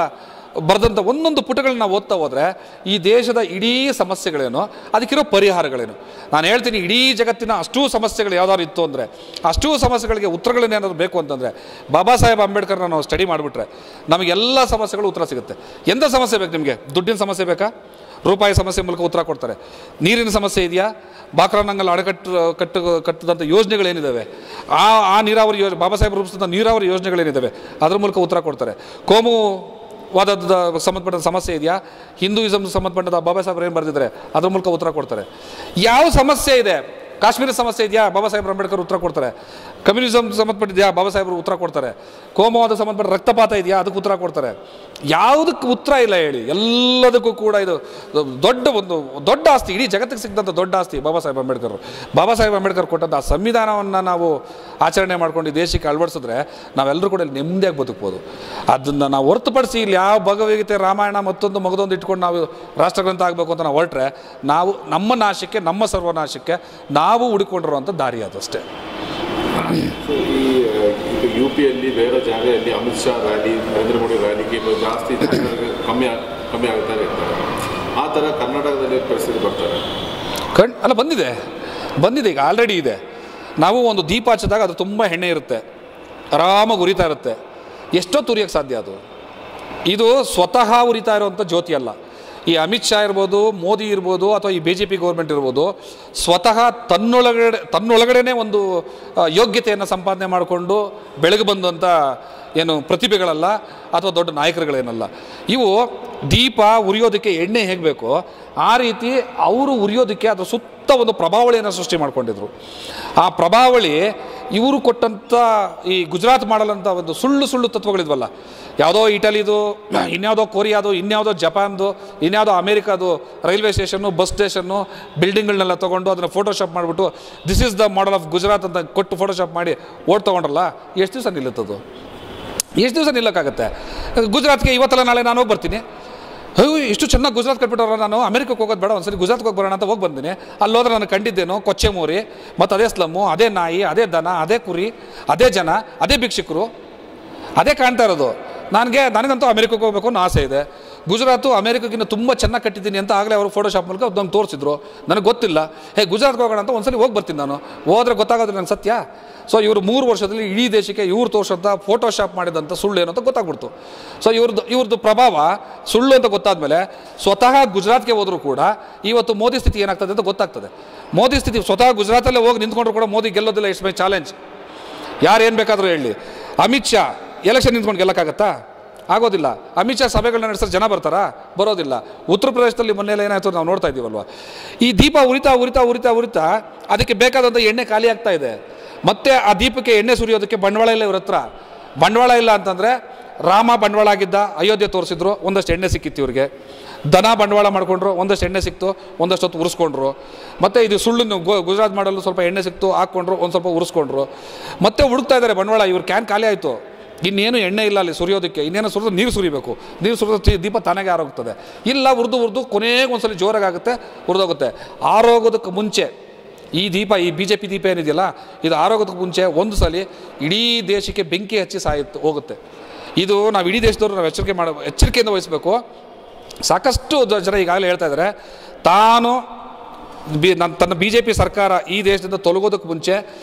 ಬರೆದಂಥ ಒಂದೊಂದು ಪುಟಗಳನ್ನ ನಾವು ಓದ್ತಾ ಹೋದರೆ ಈ ದೇಶದ ಇಡೀ ಸಮಸ್ಯೆಗಳೇನು, ಅದಕ್ಕಿರೋ ಪರಿಹಾರಗಳೇನು. ನಾನು ಹೇಳ್ತೀನಿ, ಇಡೀ ಜಗತ್ತಿನ ಅಷ್ಟೂ ಸಮಸ್ಯೆಗಳು ಯಾವ್ದಾದ್ರು ಇತ್ತು ಅಂದರೆ, ಅಷ್ಟೂ ಸಮಸ್ಯೆಗಳಿಗೆ ಉತ್ತರಗಳನ್ನೇನಾದ್ರು ಬೇಕು ಅಂತಂದರೆ ಬಾಬಾ ಸಾಹೇಬ್ ಅಂಬೇಡ್ಕರ್ನ ನಾವು ಸ್ಟಡಿ ಮಾಡಿಬಿಟ್ರೆ ನಮಗೆಲ್ಲ ಸಮಸ್ಯೆಗಳು ಉತ್ತರ ಸಿಗುತ್ತೆ. ಎಂಥ ಸಮಸ್ಯೆ ಬೇಕು ನಿಮಗೆ? ದುಡ್ಡಿನ ಸಮಸ್ಯೆ ಬೇಕಾ? ರೂಪಾಯಿ ಸಮಸ್ಯೆ ಮೂಲಕ ಉತ್ತರ ಕೊಡ್ತಾರೆ. ನೀರಿನ ಸಮಸ್ಯೆ ಇದೆಯಾ? ಬಾಕ್ರಾನಂಗಲ್ ಕಟ್ಟಿದಂಥ ಯೋಜನೆಗಳೇನಿದ್ದಾವೆ, ಆ ನೀರಾವರಿ ಬಾಬಾ ಸಾಹೇಬ್ ರೂಪಿಸಿದಂಥ ನೀರಾವರಿ ಯೋಜನೆಗಳೇನಿದ್ದಾವೆ ಅದ್ರ ಮೂಲಕ ಉತ್ತರ ಕೊಡ್ತಾರೆ. ಕೋಮುವಾದದ ಸಂಬಂಧಪಟ್ಟ ಸಮಸ್ಯೆ ಇದೆಯಾ? ಹಿಂದೂಯಿಸಮ್ ಸಂಬಂಧಪಟ್ಟ ಬಾಬಾ ಸಾಹೇಬ್ರು ಏನು ಬರೆದಿದ್ದಾರೆ ಅದ್ರ ಮೂಲಕ ಉತ್ತರ ಕೊಡ್ತಾರೆ. ಯಾವ ಸಮಸ್ಯೆ ಇದೆ? ಕಾಶ್ಮೀರ ಸಮಸ್ಯೆ ಇದೆಯಾ? ಬಾಬಾ ಸಾಹೇಬ್ ಅಂಬೇಡ್ಕರ್ ಉತ್ತರ ಕೊಡ್ತಾರೆ. ಕಮ್ಯುನಿಸಮ್ ಸಂಬಂಧಪಟ್ಟಿದೆಯಾ, ಬಾಬಾ ಸಾಹೇಬರು ಉತ್ತರ ಕೊಡ್ತಾರೆ. ಕೋಮುವಾದ ಸಂಬಂಧಪಟ್ಟ ರಕ್ತಪಾತ ಇದೆಯಾ, ಅದಕ್ಕೆ ಉತ್ತರ ಕೊಡ್ತಾರೆ. ಯಾವುದಕ್ಕೆ ಉತ್ತರ ಇಲ್ಲ ಹೇಳಿ. ಎಲ್ಲದಕ್ಕೂ ಕೂಡ ಇದು ದೊಡ್ಡ ಆಸ್ತಿ, ಇಡೀ ಜಗತ್ತಿಗೆ ಸಿಕ್ಕಿದಂಥ ದೊಡ್ಡ ಆಸ್ತಿ ಬಾಬಾ ಸಾಹೇಬ್ ಅಂಬೇಡ್ಕರ್. ಬಾಬಾ ಸಾಹೇಬ್ ಅಂಬೇಡ್ಕರ್ ಕೊಟ್ಟಂಥ ಆ ಸಂವಿಧಾನವನ್ನು ನಾವು ಆಚರಣೆ ಮಾಡ್ಕೊಂಡು ದೇಶಕ್ಕೆ ಅಳವಡಿಸಿದ್ರೆ ನಾವೆಲ್ಲರೂ ಕೂಡ ಇಲ್ಲಿ ನೆಮ್ಮದಿಯಾಗಿ ಬದುಕ್ಬೋದು. ಅದನ್ನು ನಾವು ಹೊರತುಪಡಿಸಿ ಇಲ್ಲಿ ಯಾವ ಭಗವದ್ಗೀತೆ, ರಾಮಾಯಣ ಮತ್ತೊಂದು ಮಗದೊಂದು ಇಟ್ಕೊಂಡು ನಾವು ರಾಷ್ಟ್ರಗ್ರಂಥ ಆಗಬೇಕು ಅಂತ ನಾವು ಹೊರಟ್ರೆ ನಾವು ನಮ್ಮ ನಾಶಕ್ಕೆ, ನಮ್ಮ ಸರ್ವನಾಶಕ್ಕೆ ನಾವು ಹುಡುಕೊಂಡಿರುವಂಥ ದಾರಿ ಅದಷ್ಟೇ. ಈ UPಯಲ್ಲಿ ಬೇರೆ ಜಾಗದಲ್ಲಿ ಅಮಿತ್ ಶಾ ರ್ಯಾಲಿ, ನರೇಂದ್ರ ಮೋದಿ ರ್ಯಾಲಿಗೆ ಜಾಸ್ತಿ ಕಮ್ಮಿ ಆಗ್ತಾ ಇರ್ತಾರೆ. ಆ ಥರ ಕರ್ನಾಟಕದಲ್ಲಿ ಪರಿಸ್ಥಿತಿ ಬರ್ತಾರೆ ಅಲ್ಲ, ಬಂದಿದೆ ಈಗ ಆಲ್ರೆಡಿ ಇದೆ. ನಾವು ಒಂದು ದೀಪ ಹಚ್ಚಿದಾಗ ಅದು ತುಂಬ ಎಣ್ಣೆ ಇರುತ್ತೆ, ಆರಾಮಾಗಿ ಉರಿತಾ ಇರುತ್ತೆ. ಎಷ್ಟೊತ್ತು ಉರಿಯೋಕ್ಕೆ ಸಾಧ್ಯ ಅದು? ಇದು ಸ್ವತಃ ಉರಿತಾ ಇರುವಂಥ ಜ್ಯೋತಿ ಅಲ್ಲ. ಈ ಅಮಿತ್ ಶಾ ಇರ್ಬೋದು, ಮೋದಿ ಇರ್ಬೋದು, ಅಥವಾ ಈ BJP ಗೌರ್ಮೆಂಟ್ ಇರ್ಬೋದು, ಸ್ವತಃ ತನ್ನೊಳಗಡೆ ಒಂದು ಯೋಗ್ಯತೆಯನ್ನು ಸಂಪಾದನೆ ಮಾಡಿಕೊಂಡು ಬೆಳಗ್ಗೆ ಬಂದಂಥ ಏನು ಪ್ರತಿಭೆಗಳಲ್ಲ ಅಥವಾ ದೊಡ್ಡ ನಾಯಕರುಗಳೇನಲ್ಲ. ಇವು ದೀಪ ಉರಿಯೋದಕ್ಕೆ ಎಣ್ಣೆ ಹೇಗೆ ಬೇಕೋ ಆ ರೀತಿ ಅವರು ಉರಿಯೋದಕ್ಕೆ ಅದರ ಸುತ್ತ ಒಂದು ಪ್ರಭಾವಳಿಯನ್ನು ಸೃಷ್ಟಿ ಮಾಡ್ಕೊಂಡಿದ್ರು. ಆ ಪ್ರಭಾವಳಿ ಇವರು ಕೊಟ್ಟಂಥ ಈ ಗುಜರಾತ್ ಮಾಡಲ್ ಅಂತ ಒಂದು ಸುಳ್ಳು ತತ್ವಗಳಿದ್ವಲ್ಲ, ಯಾವುದೋ ಇಟಲಿದು, ಇನ್ಯಾವುದೋ ಕೊರಿಯಾದು, ಇನ್ಯಾವುದೋ ಜಪಾನ್ದು, ಇನ್ಯಾವುದೋ ಅಮೇರಿಕಾದು ರೈಲ್ವೆ ಸ್ಟೇಷನ್ನು, ಬಸ್ ಸ್ಟೇಷನ್ನು, ಬಿಲ್ಡಿಂಗ್ಗಳನ್ನೆಲ್ಲ ತೊಗೊಂಡು ಅದನ್ನು ಫೋಟೋಶಾಪ್ ಮಾಡಿಬಿಟ್ಟು this is the model of Gujarat ಅಂತ ಕೊಟ್ಟು ಫೋಟೋಶಾಪ್ ಮಾಡಿ ಓಟ್ ತೊಗೊಂಡ್ರಲ್ಲ, ಎಷ್ಟು ದಿವಸ ನಿಲ್ಲುತ್ತದು? ಎಷ್ಟು ದಿವಸ ನಿಲ್ಲಕ್ಕಾಗತ್ತೆ? ಗುಜರಾತ್ಗೆ ಇವತ್ತಲ್ಲ ನಾಳೆ ನಾನು ಹೋಗಿ ಬರ್ತೀನಿ, ಇಷ್ಟು ಚೆನ್ನಾಗಿ ಗುಜರಾತ್ ಕಟ್ಬಿಟ್ಟವ್ರ, ನಾನು ಅಮೆರಿಕಕ್ಕೆ ಹೋಗೋದು ಬೇಡ, ಒಂದ್ಸರಿ ಗುಜರಾತ್ಗೆ ಹೋಗಿ ಬರೋಣ ಅಂತ ಹೋಗಿ ಬಂದಿನಿ. ಅಲ್ಲಿ ಹೋದ್ರೆ ನಾನು ಕಂಡಿದ್ದೇನೋ ಕೊಚ್ಚೆ ಮೋರಿ, ಮತ್ತು ಅದೇ ಸ್ಲಮ್ಮು, ಅದೇ ನಾಯಿ, ಅದೇ ದನ, ಅದೇ ಕುರಿ, ಅದೇ ಜನ, ಅದೇ ಭಿಕ್ಷುಕರು, ಅದೇ ಕಾಣ್ತಾ ಇರೋದು. ನನಗಂತೂ ಅಮೆರಿಕಕ್ಕೆ ಹೋಗಬೇಕು ಅನ್ನೋ ಆಸೆ ಇದೆ. ಗುಜರಾತು ಅಮೆರಿಕಕ್ಕಿಂತ ತುಂಬ ಚೆನ್ನಾಗಿ ಕಟ್ಟಿದ್ದೀನಿ ಅಂತ ಆಗಲೇ ಅವರು ಫೋಟೋಶಾಪ್ ಮೂಲಕ ನಮ್ಗೆ ತೋರಿಸಿದ್ರು. ನನಗೆ ಗೊತ್ತಿಲ್ಲ, ಗುಜರಾತ್ಗೆ ಹೋಗೋಣ ಅಂತ ಒಂದ್ಸಲಿ ಹೋಗಿ ಬರ್ತೀನಿ ನಾನು, ಹೋದ್ರೆ ಗೊತ್ತಾಗೋದು ನನಗೆ ಸತ್ಯ. ಸೊ ಇವರು 3 ವರ್ಷದಲ್ಲಿ ಇಡೀ ದೇಶಕ್ಕೆ ಇವ್ರು ತೋರಿಸೋಂಥ ಫೋಟೋಶಾಪ್ ಮಾಡಿದಂಥ ಸುಳ್ಳು ಏನು ಅಂತ ಗೊತ್ತಾಗ್ಬಿಡ್ತು. ಸೊ ಇವ್ರದ್ದು ಪ್ರಭಾವ ಸುಳ್ಳು ಅಂತ ಗೊತ್ತಾದಮೇಲೆ ಸ್ವತಃ ಗುಜರಾತ್ಗೆ ಹೋದರೂ ಕೂಡ ಇವತ್ತು ಮೋದಿ ಸ್ಥಿತಿ ಏನಾಗ್ತದೆ ಅಂತ ಗೊತ್ತಾಗ್ತದೆ. ಮೋದಿ ಸ್ಥಿತಿ ಸ್ವತಃ ಗುಜರಾತಲ್ಲೇ ಹೋಗಿ ನಿಂತ್ಕೊಂಡ್ರು ಕೂಡ ಮೋದಿ ಗೆಲ್ಲೋದಿಲ್ಲ. It's my challenge. ಯಾರು ಏನು ಬೇಕಾದರೂ ಹೇಳಿ. ಅಮಿತ್ ಶಾ ಎಲೆಕ್ಷನ್ ನಿಂತ್ಕೊಂಡು ಗೆಲ್ಲಕ್ಕಾಗತ್ತಾ? ಆಗೋದಿಲ್ಲ. ಅಮಿತ್ ಶಾ ಸಭೆಗಳನ್ನ ನಡೆಸಿದ್ರೆ ಜನ ಬರ್ತಾರಾ? ಬರೋದಿಲ್ಲ. ಉತ್ತರ ಪ್ರದೇಶದಲ್ಲಿ ಮೊನ್ನೆಲ್ಲ ಏನಾಯ್ತು ನಾವು ನೋಡ್ತಾ ಇದ್ದೀವಲ್ವ. ಈ ದೀಪ ಉರಿತಾ ಅದಕ್ಕೆ ಬೇಕಾದಂಥ ಎಣ್ಣೆ ಖಾಲಿ ಆಗ್ತಾ ಇದೆ. ಮತ್ತೆ ಆ ದೀಪಕ್ಕೆ ಎಣ್ಣೆ ಸುರಿಯೋದಕ್ಕೆ ಬಂಡವಾಳ ಇಲ್ಲ ಇವ್ರ ಹತ್ರ. ಬಂಡವಾಳ ಇಲ್ಲ ಅಂತಂದರೆ ರಾಮ ಬಂಡವಾಳ ಆಗಿದ್ದ, ಅಯೋಧ್ಯೆ ತೋರಿಸಿದ್ರು, ಒಂದಷ್ಟು ಎಣ್ಣೆ ಸಿಕ್ಕಿತ್ತು ಇವ್ರಿಗೆ. ದನ ಬಂಡವಾಳ ಮಾಡಿಕೊಂಡ್ರು, ಒಂದಷ್ಟು ಎಣ್ಣೆ ಸಿಕ್ತು, ಒಂದಷ್ಟು ಹೊತ್ತು ಉರಿಸ್ಕೊಂಡ್ರು. ಮತ್ತು ಇದು ಸುಳ್ಳು ಗುಜರಾತ್ ಮಾಡಲು ಸ್ವಲ್ಪ ಎಣ್ಣೆ ಸಿಕ್ತು, ಹಾಕ್ಕೊಂಡ್ರು, ಒಂದು ಸ್ವಲ್ಪ ಉರಿಸ್ಕೊಂಡ್ರು. ಮತ್ತೆ ಹುಡುಕ್ತಾ ಇದ್ದಾರೆ ಬಂಡವಾಳ. ಇವ್ರ ಕ್ಯಾನ್ ಖಾಲಿ ಆಯಿತು, ಇನ್ನೇನು ಎಣ್ಣೆ ಇಲ್ಲ ಅಲ್ಲಿ ಸುರಿಯೋದಕ್ಕೆ. ಇನ್ನೇನು ಸುರಿದು ನೀರು ಸುರಿಬೇಕು, ನೀರು ಸುರಿದ ದೀಪ ತಾನಾಗೆ ಆರೋಗ್ತದೆ. ಇಲ್ಲ, ಉರಿದು ಕೊನೆಗೆ ಒಂದ್ಸಲಿ ಜೋರಾಗುತ್ತೆ, ಉರಿದೋಗುತ್ತೆ. ಆರೋಗೋದಕ್ಕೆ ಮುಂಚೆ ಈ ದೀಪ, ಈ BJP ದೀಪ ಏನಿದೆಯಲ್ಲ, ಇದು ಆರೋಗೋದಕ್ಕೆ ಮುಂಚೆ ಒಂದು ಸಲ ಇಡೀ ದೇಶಕ್ಕೆ ಬೆಂಕಿ ಹಚ್ಚಿ ಹೋಗುತ್ತೆ. ಇದು ನಾವು ಇಡೀ ದೇಶದವರು ನಾವು ಎಚ್ಚರಿಕೆಯಿಂದ ವಹಿಸಬೇಕು. ಸಾಕಷ್ಟು ಜನ ಈಗಾಗಲೇ ಹೇಳ್ತಾ ಇದ್ದಾರೆ, ತನ್ನ BJP ಸರ್ಕಾರ ಈ ದೇಶದಿಂದ ತೊಲಗೋದಕ್ಕೆ ಮುಂಚೆ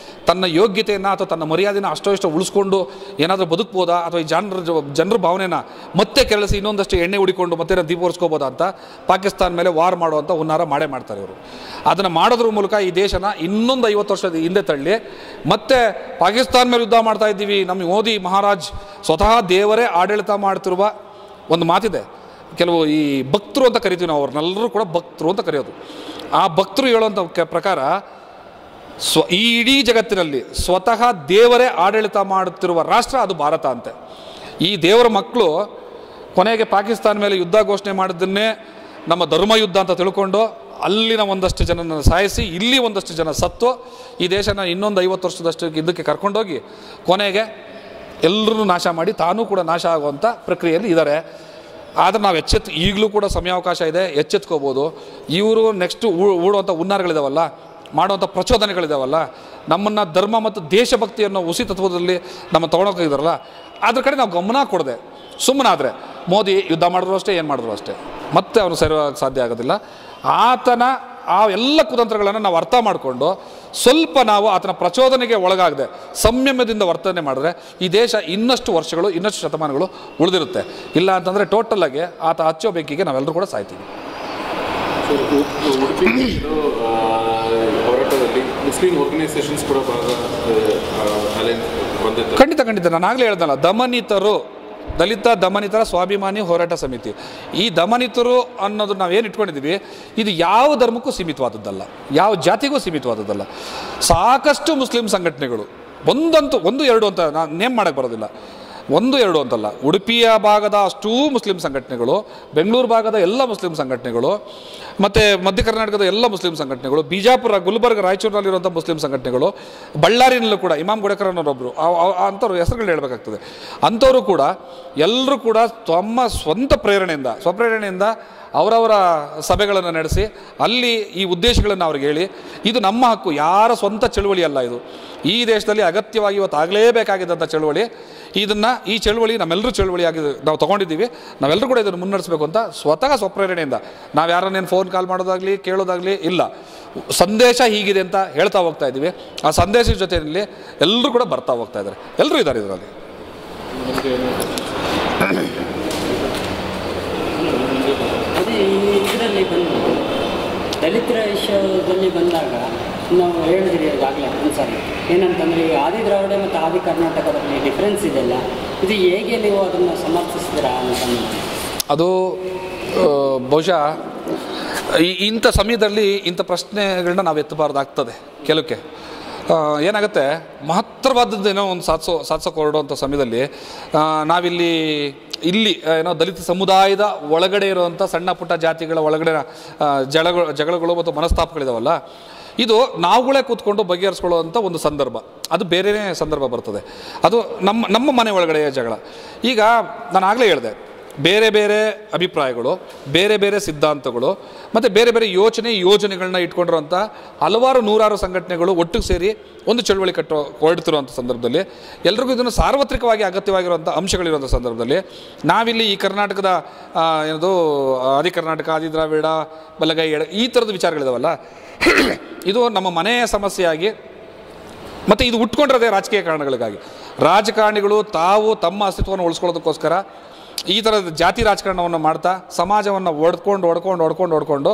ತನ್ನ ಯೋಗ್ಯತೆಯನ್ನು ಅಥವಾ ತನ್ನ ಮರ್ಯಾದೆನ ಅಷ್ಟೋ ಉಳಿಸ್ಕೊಂಡು ಏನಾದರೂ ಬದುಕ್ಬೋದಾ, ಅಥವಾ ಈ ಜನರ ಭಾವನೆನ ಮತ್ತೆ ಕೆರಳಿಸಿ ಇನ್ನೊಂದಷ್ಟು ಎಣ್ಣೆ ಹುಡಿಕೊಂಡು ಮತ್ತೆ ದೀಪ ಹೊರಿಸ್ಕೋಬೋದಾ ಅಂತ ಪಾಕಿಸ್ತಾನ ಮೇಲೆ ವಾರ್ ಮಾಡುವಂಥ ಹುನ್ನಾರ ಮಾಡ್ತಾರೆ ಇವರು. ಅದನ್ನು ಮಾಡೋದ್ರ ಮೂಲಕ ಈ ದೇಶನ ಇನ್ನೊಂದು 50 ವರ್ಷದ ಹಿಂದೆ ತಳ್ಳಿ ಮತ್ತೆ ಪಾಕಿಸ್ತಾನ ಮೇಲೆ ಯುದ್ಧ ಮಾಡ್ತಾ ಇದ್ದೀವಿ. ನಮ್ಮ ಮೋದಿ ಮಹಾರಾಜ್ ಸ್ವತಃ ದೇವರೇ ಆಡಳಿತ ಮಾಡ್ತಿರುವ ಒಂದು ಮಾತಿದೆ. ಕೆಲವು ಈ ಭಕ್ತರು ಅಂತ ಕರಿತೀವಿ ನಾವು, ಅವ್ರನ್ನೆಲ್ಲರೂ ಕೂಡ ಭಕ್ತರು ಅಂತ ಕರೆಯೋದು. ಆ ಭಕ್ತರು ಹೇಳುವಂಥ ಪ್ರಕಾರ ಈ ಇಡೀ ಜಗತ್ತಿನಲ್ಲಿ ಸ್ವತಃ ದೇವರೇ ಆಡಳಿತ ಮಾಡುತ್ತಿರುವ ರಾಷ್ಟ್ರ ಅದು ಭಾರತ ಅಂತೆ. ಈ ದೇವರ ಮಕ್ಕಳು ಕೊನೆಗೆ ಪಾಕಿಸ್ತಾನ ಮೇಲೆ ಯುದ್ಧ ಘೋಷಣೆ ಮಾಡಿದ್ದನ್ನೇ ನಮ್ಮ ಧರ್ಮಯುದ್ಧ ಅಂತ ತಿಳ್ಕೊಂಡು ಅಲ್ಲಿನ ಒಂದಷ್ಟು ಜನನ ಸಾಯಿಸಿ ಇಲ್ಲಿ ಒಂದಷ್ಟು ಜನ ಸತ್ತು ಈ ದೇಶನ ಇನ್ನೊಂದು 50 ವರ್ಷದಷ್ಟು ಇದಕ್ಕೆ ಕರ್ಕೊಂಡೋಗಿ ಕೊನೆಗೆ ಎಲ್ಲರೂ ನಾಶ ಮಾಡಿ ತಾನೂ ಕೂಡ ನಾಶ ಆಗುವಂಥ ಪ್ರಕ್ರಿಯೆಯಲ್ಲಿ ಇದ್ದಾರೆ. ಆದರೆ ನಾವು ಈಗಲೂ ಕೂಡ ಸಮಯಾವಕಾಶ ಇದೆ, ಎಚ್ಚೆತ್ಕೋಬೋದು. ಇವರು ನೆಕ್ಸ್ಟು ಹೂಡುವಂಥ ಹುನ್ನಾರಗಳಿದಾವಲ್ಲ, ಮಾಡುವಂಥ ಪ್ರಚೋದನೆಗಳಿದಾವಲ್ಲ, ನಮ್ಮನ್ನು ಧರ್ಮ ಮತ್ತು ದೇಶಭಕ್ತಿ ಅನ್ನೋ ಹುಸಿ ತತ್ವದಲ್ಲಿ ನಮ್ಮ ತೊಗೊಂಡೋಗಿದ್ದಾರಲ್ಲ, ಅದ್ರ ಕಡೆ ನಾವು ಗಮನ ಕೊಡದೆ ಸುಮ್ಮನಾದರೆ ಮೋದಿ ಯುದ್ಧ ಮಾಡಿದ್ರು ಅಷ್ಟೇ, ಏನು ಮಾಡಿದ್ರು ಅಷ್ಟೇ, ಮತ್ತೆ ಅವನು ಸರಿಯಾಗಿ ಸಾಧ್ಯ ಆಗೋದಿಲ್ಲ. ಆತನ ಆ ಎಲ್ಲ ಕುತಂತ್ರಗಳನ್ನು ನಾವು ಅರ್ಥ ಮಾಡಿಕೊಂಡು ಸ್ವಲ್ಪ ನಾವು ಆತನ ಪ್ರಚೋದನೆಗೆ ಒಳಗಾಗದೆ ಸಂಯಮದಿಂದ ವರ್ತನೆ ಮಾಡಿದ್ರೆ ಈ ದೇಶ ಇನ್ನಷ್ಟು ವರ್ಷಗಳು, ಇನ್ನಷ್ಟು ಶತಮಾನಗಳು ಉಳಿದಿರುತ್ತೆ. ಇಲ್ಲ ಅಂತಂದರೆ ಟೋಟಲಾಗಿ ಆತ ಹಚ್ಚೋ ಬೆಂಕಿಗೆ ನಾವೆಲ್ಲರೂ ಕೂಡ ಸಾಯ್ತೀವಿ. ಹೋರಾಟದಲ್ಲಿ ಮುಸ್ಲಿಂ ಆರ್ಗನೈಸೇಷನ್ಸ್ ಕೂಡ ಖಂಡಿತ ನಾನು ಆಗಲೇ ಹೇಳ್ದಲ್ಲ, ದಲಿತ ದಮನಿತರ ಸ್ವಾಭಿಮಾನಿ ಹೋರಾಟ ಸಮಿತಿ. ಈ ದಮನಿತರು ಅನ್ನೋದು ನಾವೇನು ಇಟ್ಕೊಂಡಿದ್ದೀವಿ, ಇದು ಯಾವ ಧರ್ಮಕ್ಕೂ ಸೀಮಿತವಾದದ್ದಲ್ಲ, ಯಾವ ಜಾತಿಗೂ ಸೀಮಿತವಾದದ್ದಲ್ಲ. ಸಾಕಷ್ಟು ಮುಸ್ಲಿಂ ಸಂಘಟನೆಗಳು ಒಂದು ಎರಡು ಅಂತ ನಾನು ನೇಮ್ ಮಾಡೋಕ್ಕೆ ಬರೋದಿಲ್ಲ, ಒಂದು ಎರಡು ಅಂತಲ್ಲ, ಉಡುಪಿಯ ಭಾಗದ ಅಷ್ಟೂ ಮುಸ್ಲಿಂ ಸಂಘಟನೆಗಳು, ಬೆಂಗಳೂರು ಭಾಗದ ಎಲ್ಲ ಮುಸ್ಲಿಂ ಸಂಘಟನೆಗಳು, ಮತ್ತು ಮಧ್ಯ ಕರ್ನಾಟಕದ ಎಲ್ಲ ಮುಸ್ಲಿಂ ಸಂಘಟನೆಗಳು, ಬಿಜಾಪುರ, ಗುಲ್ಬರ್ಗ, ರಾಯಚೂರಿನಲ್ಲಿರುವಂಥ ಮುಸ್ಲಿಂ ಸಂಘಟನೆಗಳು, ಬಳ್ಳಾರಿನಲ್ಲೂ ಕೂಡ ಇಮಾಮ್ ಗುಡೇಕರ್ ಅನ್ನೋರೊಬ್ಬರು, ಅಂಥವ್ರು ಹೆಸರುಗಳು ಹೇಳಬೇಕಾಗ್ತದೆ, ಅಂಥವರು ಕೂಡ ಎಲ್ಲರೂ ಕೂಡ ತಮ್ಮ ಸ್ವಪ್ರೇರಣೆಯಿಂದ ಅವರವರ ಸಭೆಗಳನ್ನು ನಡೆಸಿ ಅಲ್ಲಿ ಈ ಉದ್ದೇಶಗಳನ್ನು ಅವ್ರಿಗೆ ಹೇಳಿ, ಇದು ನಮ್ಮ ಹಕ್ಕು, ಯಾರ ಸ್ವಂತ ಚಳುವಳಿ ಅಲ್ಲ, ಇದು ಈ ದೇಶದಲ್ಲಿ ಅಗತ್ಯವಾಗಿ ಇವತ್ತು ಆಗಲೇಬೇಕಾಗಿದ್ದಂಥ ಚಳುವಳಿ. ಈ ಚಳುವಳಿ ನಮ್ಮೆಲ್ಲರೂ ಚಳುವಳಿಯಾಗಿ ನಾವು ತೊಗೊಂಡಿದ್ದೀವಿ, ನಾವೆಲ್ಲರೂ ಕೂಡ ಇದನ್ನು ಮುನ್ನಡೆಸಬೇಕು ಅಂತ ಸ್ವತಃ ಸ್ವಪ್ರೇರಣೆಯಿಂದ ನಾವು ಯಾರನ್ನೇನು ಫೋನ್ ಕಾಲ್ ಮಾಡೋದಾಗಲಿ ಕೇಳೋದಾಗಲಿ ಇಲ್ಲ, ಸಂದೇಶ ಹೀಗಿದೆ ಅಂತ ಹೇಳ್ತಾ ಹೋಗ್ತಾ ಇದ್ದೀವಿ. ಆ ಸಂದೇಶದ ಜೊತೆಯಲ್ಲಿ ಎಲ್ಲರೂ ಕೂಡ ಬರ್ತಾ ಹೋಗ್ತಾ ಇದ್ದಾರೆ, ಎಲ್ಲರೂ ಇದ್ದಾರೆ ಇದರಲ್ಲಿ. ಅದೇ ಇದರಲ್ಲಿ ಬಂದು ದಲಿತರ ವಿಷಯದಲ್ಲಿ ಬಂದಾಗ ನಾವು ಹೇಳಿದ್ರಿ ಈಗಾಗಲೇ ಒಂದ್ಸಾರಿ ಏನಂತಂದರೆ ಈ ಆದಿ ದ್ರಾವಿಡ ಮತ್ತು ಆದಿ ಕರ್ನಾಟಕದಲ್ಲಿ ಡಿಫ್ರೆನ್ಸ್ ಇದೆಯಲ್ಲ, ಇದು ಹೇಗೆ ನೀವು ಅದನ್ನು ಸಮರ್ಥಿಸಿದ್ದೀರಾ ಅಂತಂದು? ಅದು ಬಹುಶಃ ಇಂಥ ಸಮಯದಲ್ಲಿ ಇಂಥ ಪ್ರಶ್ನೆಗಳನ್ನ ನಾವು ಎತ್ತಬಾರ್ದಾಗ್ತದೆ. ಕೆಲವಕ್ಕೆ ಏನಾಗುತ್ತೆ, ಮಹತ್ತರವಾದದ್ದೇನೋ ಒಂದು ಸಾಧಿಸೋಕೆ ಹೊರಡುವಂಥ ಸಮಯದಲ್ಲಿ ನಾವಿಲ್ಲಿ ಏನೋ ದಲಿತ ಸಮುದಾಯದ ಒಳಗಡೆ ಇರುವಂಥ ಸಣ್ಣ ಪುಟ್ಟ ಜಾತಿಗಳ ಒಳಗಡೆ ಜಗಳಗಳು ಮತ್ತು ಮನಸ್ತಾಪಗಳಿದಾವಲ್ಲ, ಇದು ನಾವುಗಳೇ ಕೂತ್ಕೊಂಡು ಬಗೆಹರಿಸ್ಕೊಳ್ಳುವಂಥ ಒಂದು ಸಂದರ್ಭ, ಅದು ಬೇರೆಯೇ ಸಂದರ್ಭ ಬರ್ತದೆ. ಅದು ನಮ್ಮ ಮನೆ ಒಳಗಡೆಯ ಜಗಳ. ಈಗ ನಾನು ಆಗಲೇ ಹೇಳಿದೆ, ಬೇರೆ ಬೇರೆ ಅಭಿಪ್ರಾಯಗಳು, ಬೇರೆ ಬೇರೆ ಸಿದ್ಧಾಂತಗಳು ಮತ್ತು ಬೇರೆ ಬೇರೆ ಯೋಜನೆಗಳನ್ನ ಇಟ್ಕೊಂಡಿರೋಂಥ ಹಲವಾರು ನೂರಾರು ಸಂಘಟನೆಗಳು ಒಟ್ಟಿಗೆ ಸೇರಿ ಒಂದು ಚಳುವಳಿ ಹೊರಡ್ತಿರುವಂಥ ಸಂದರ್ಭದಲ್ಲಿ ಎಲ್ರಿಗೂ ಇದನ್ನು ಸಾರ್ವತ್ರಿಕವಾಗಿ ಅಗತ್ಯವಾಗಿರುವಂಥ ಅಂಶಗಳಿರುವಂಥ ಸಂದರ್ಭದಲ್ಲಿ ನಾವಿಲ್ಲಿ ಈ ಕರ್ನಾಟಕದ ಏನದು ಆದಿ ಕರ್ನಾಟಕ, ಆದಿ ದ್ರಾವಿಡ, ಬಲಗೈ, ಎಡ, ಈ ಥರದ ವಿಚಾರಗಳಿದಾವಲ್ಲ, ಇದು ನಮ್ಮ ಮನೆಯ ಸಮಸ್ಯೆಯಾಗಿ ಮತ್ತು ಇದು ಉಟ್ಕೊಂಡಿರೋದೇ ರಾಜಕೀಯ ಕಾರಣಗಳಿಗಾಗಿ. ರಾಜಕಾರಣಿಗಳು ತಾವು ತಮ್ಮ ಅಸ್ತಿತ್ವವನ್ನು ಉಳಿಸ್ಕೊಳ್ಳೋದಕ್ಕೋಸ್ಕರ ಈ ಥರದ ಜಾತಿ ರಾಜಕಾರಣವನ್ನು ಮಾಡ್ತಾ ಸಮಾಜವನ್ನು ಹೊಡ್ಕೊಂಡು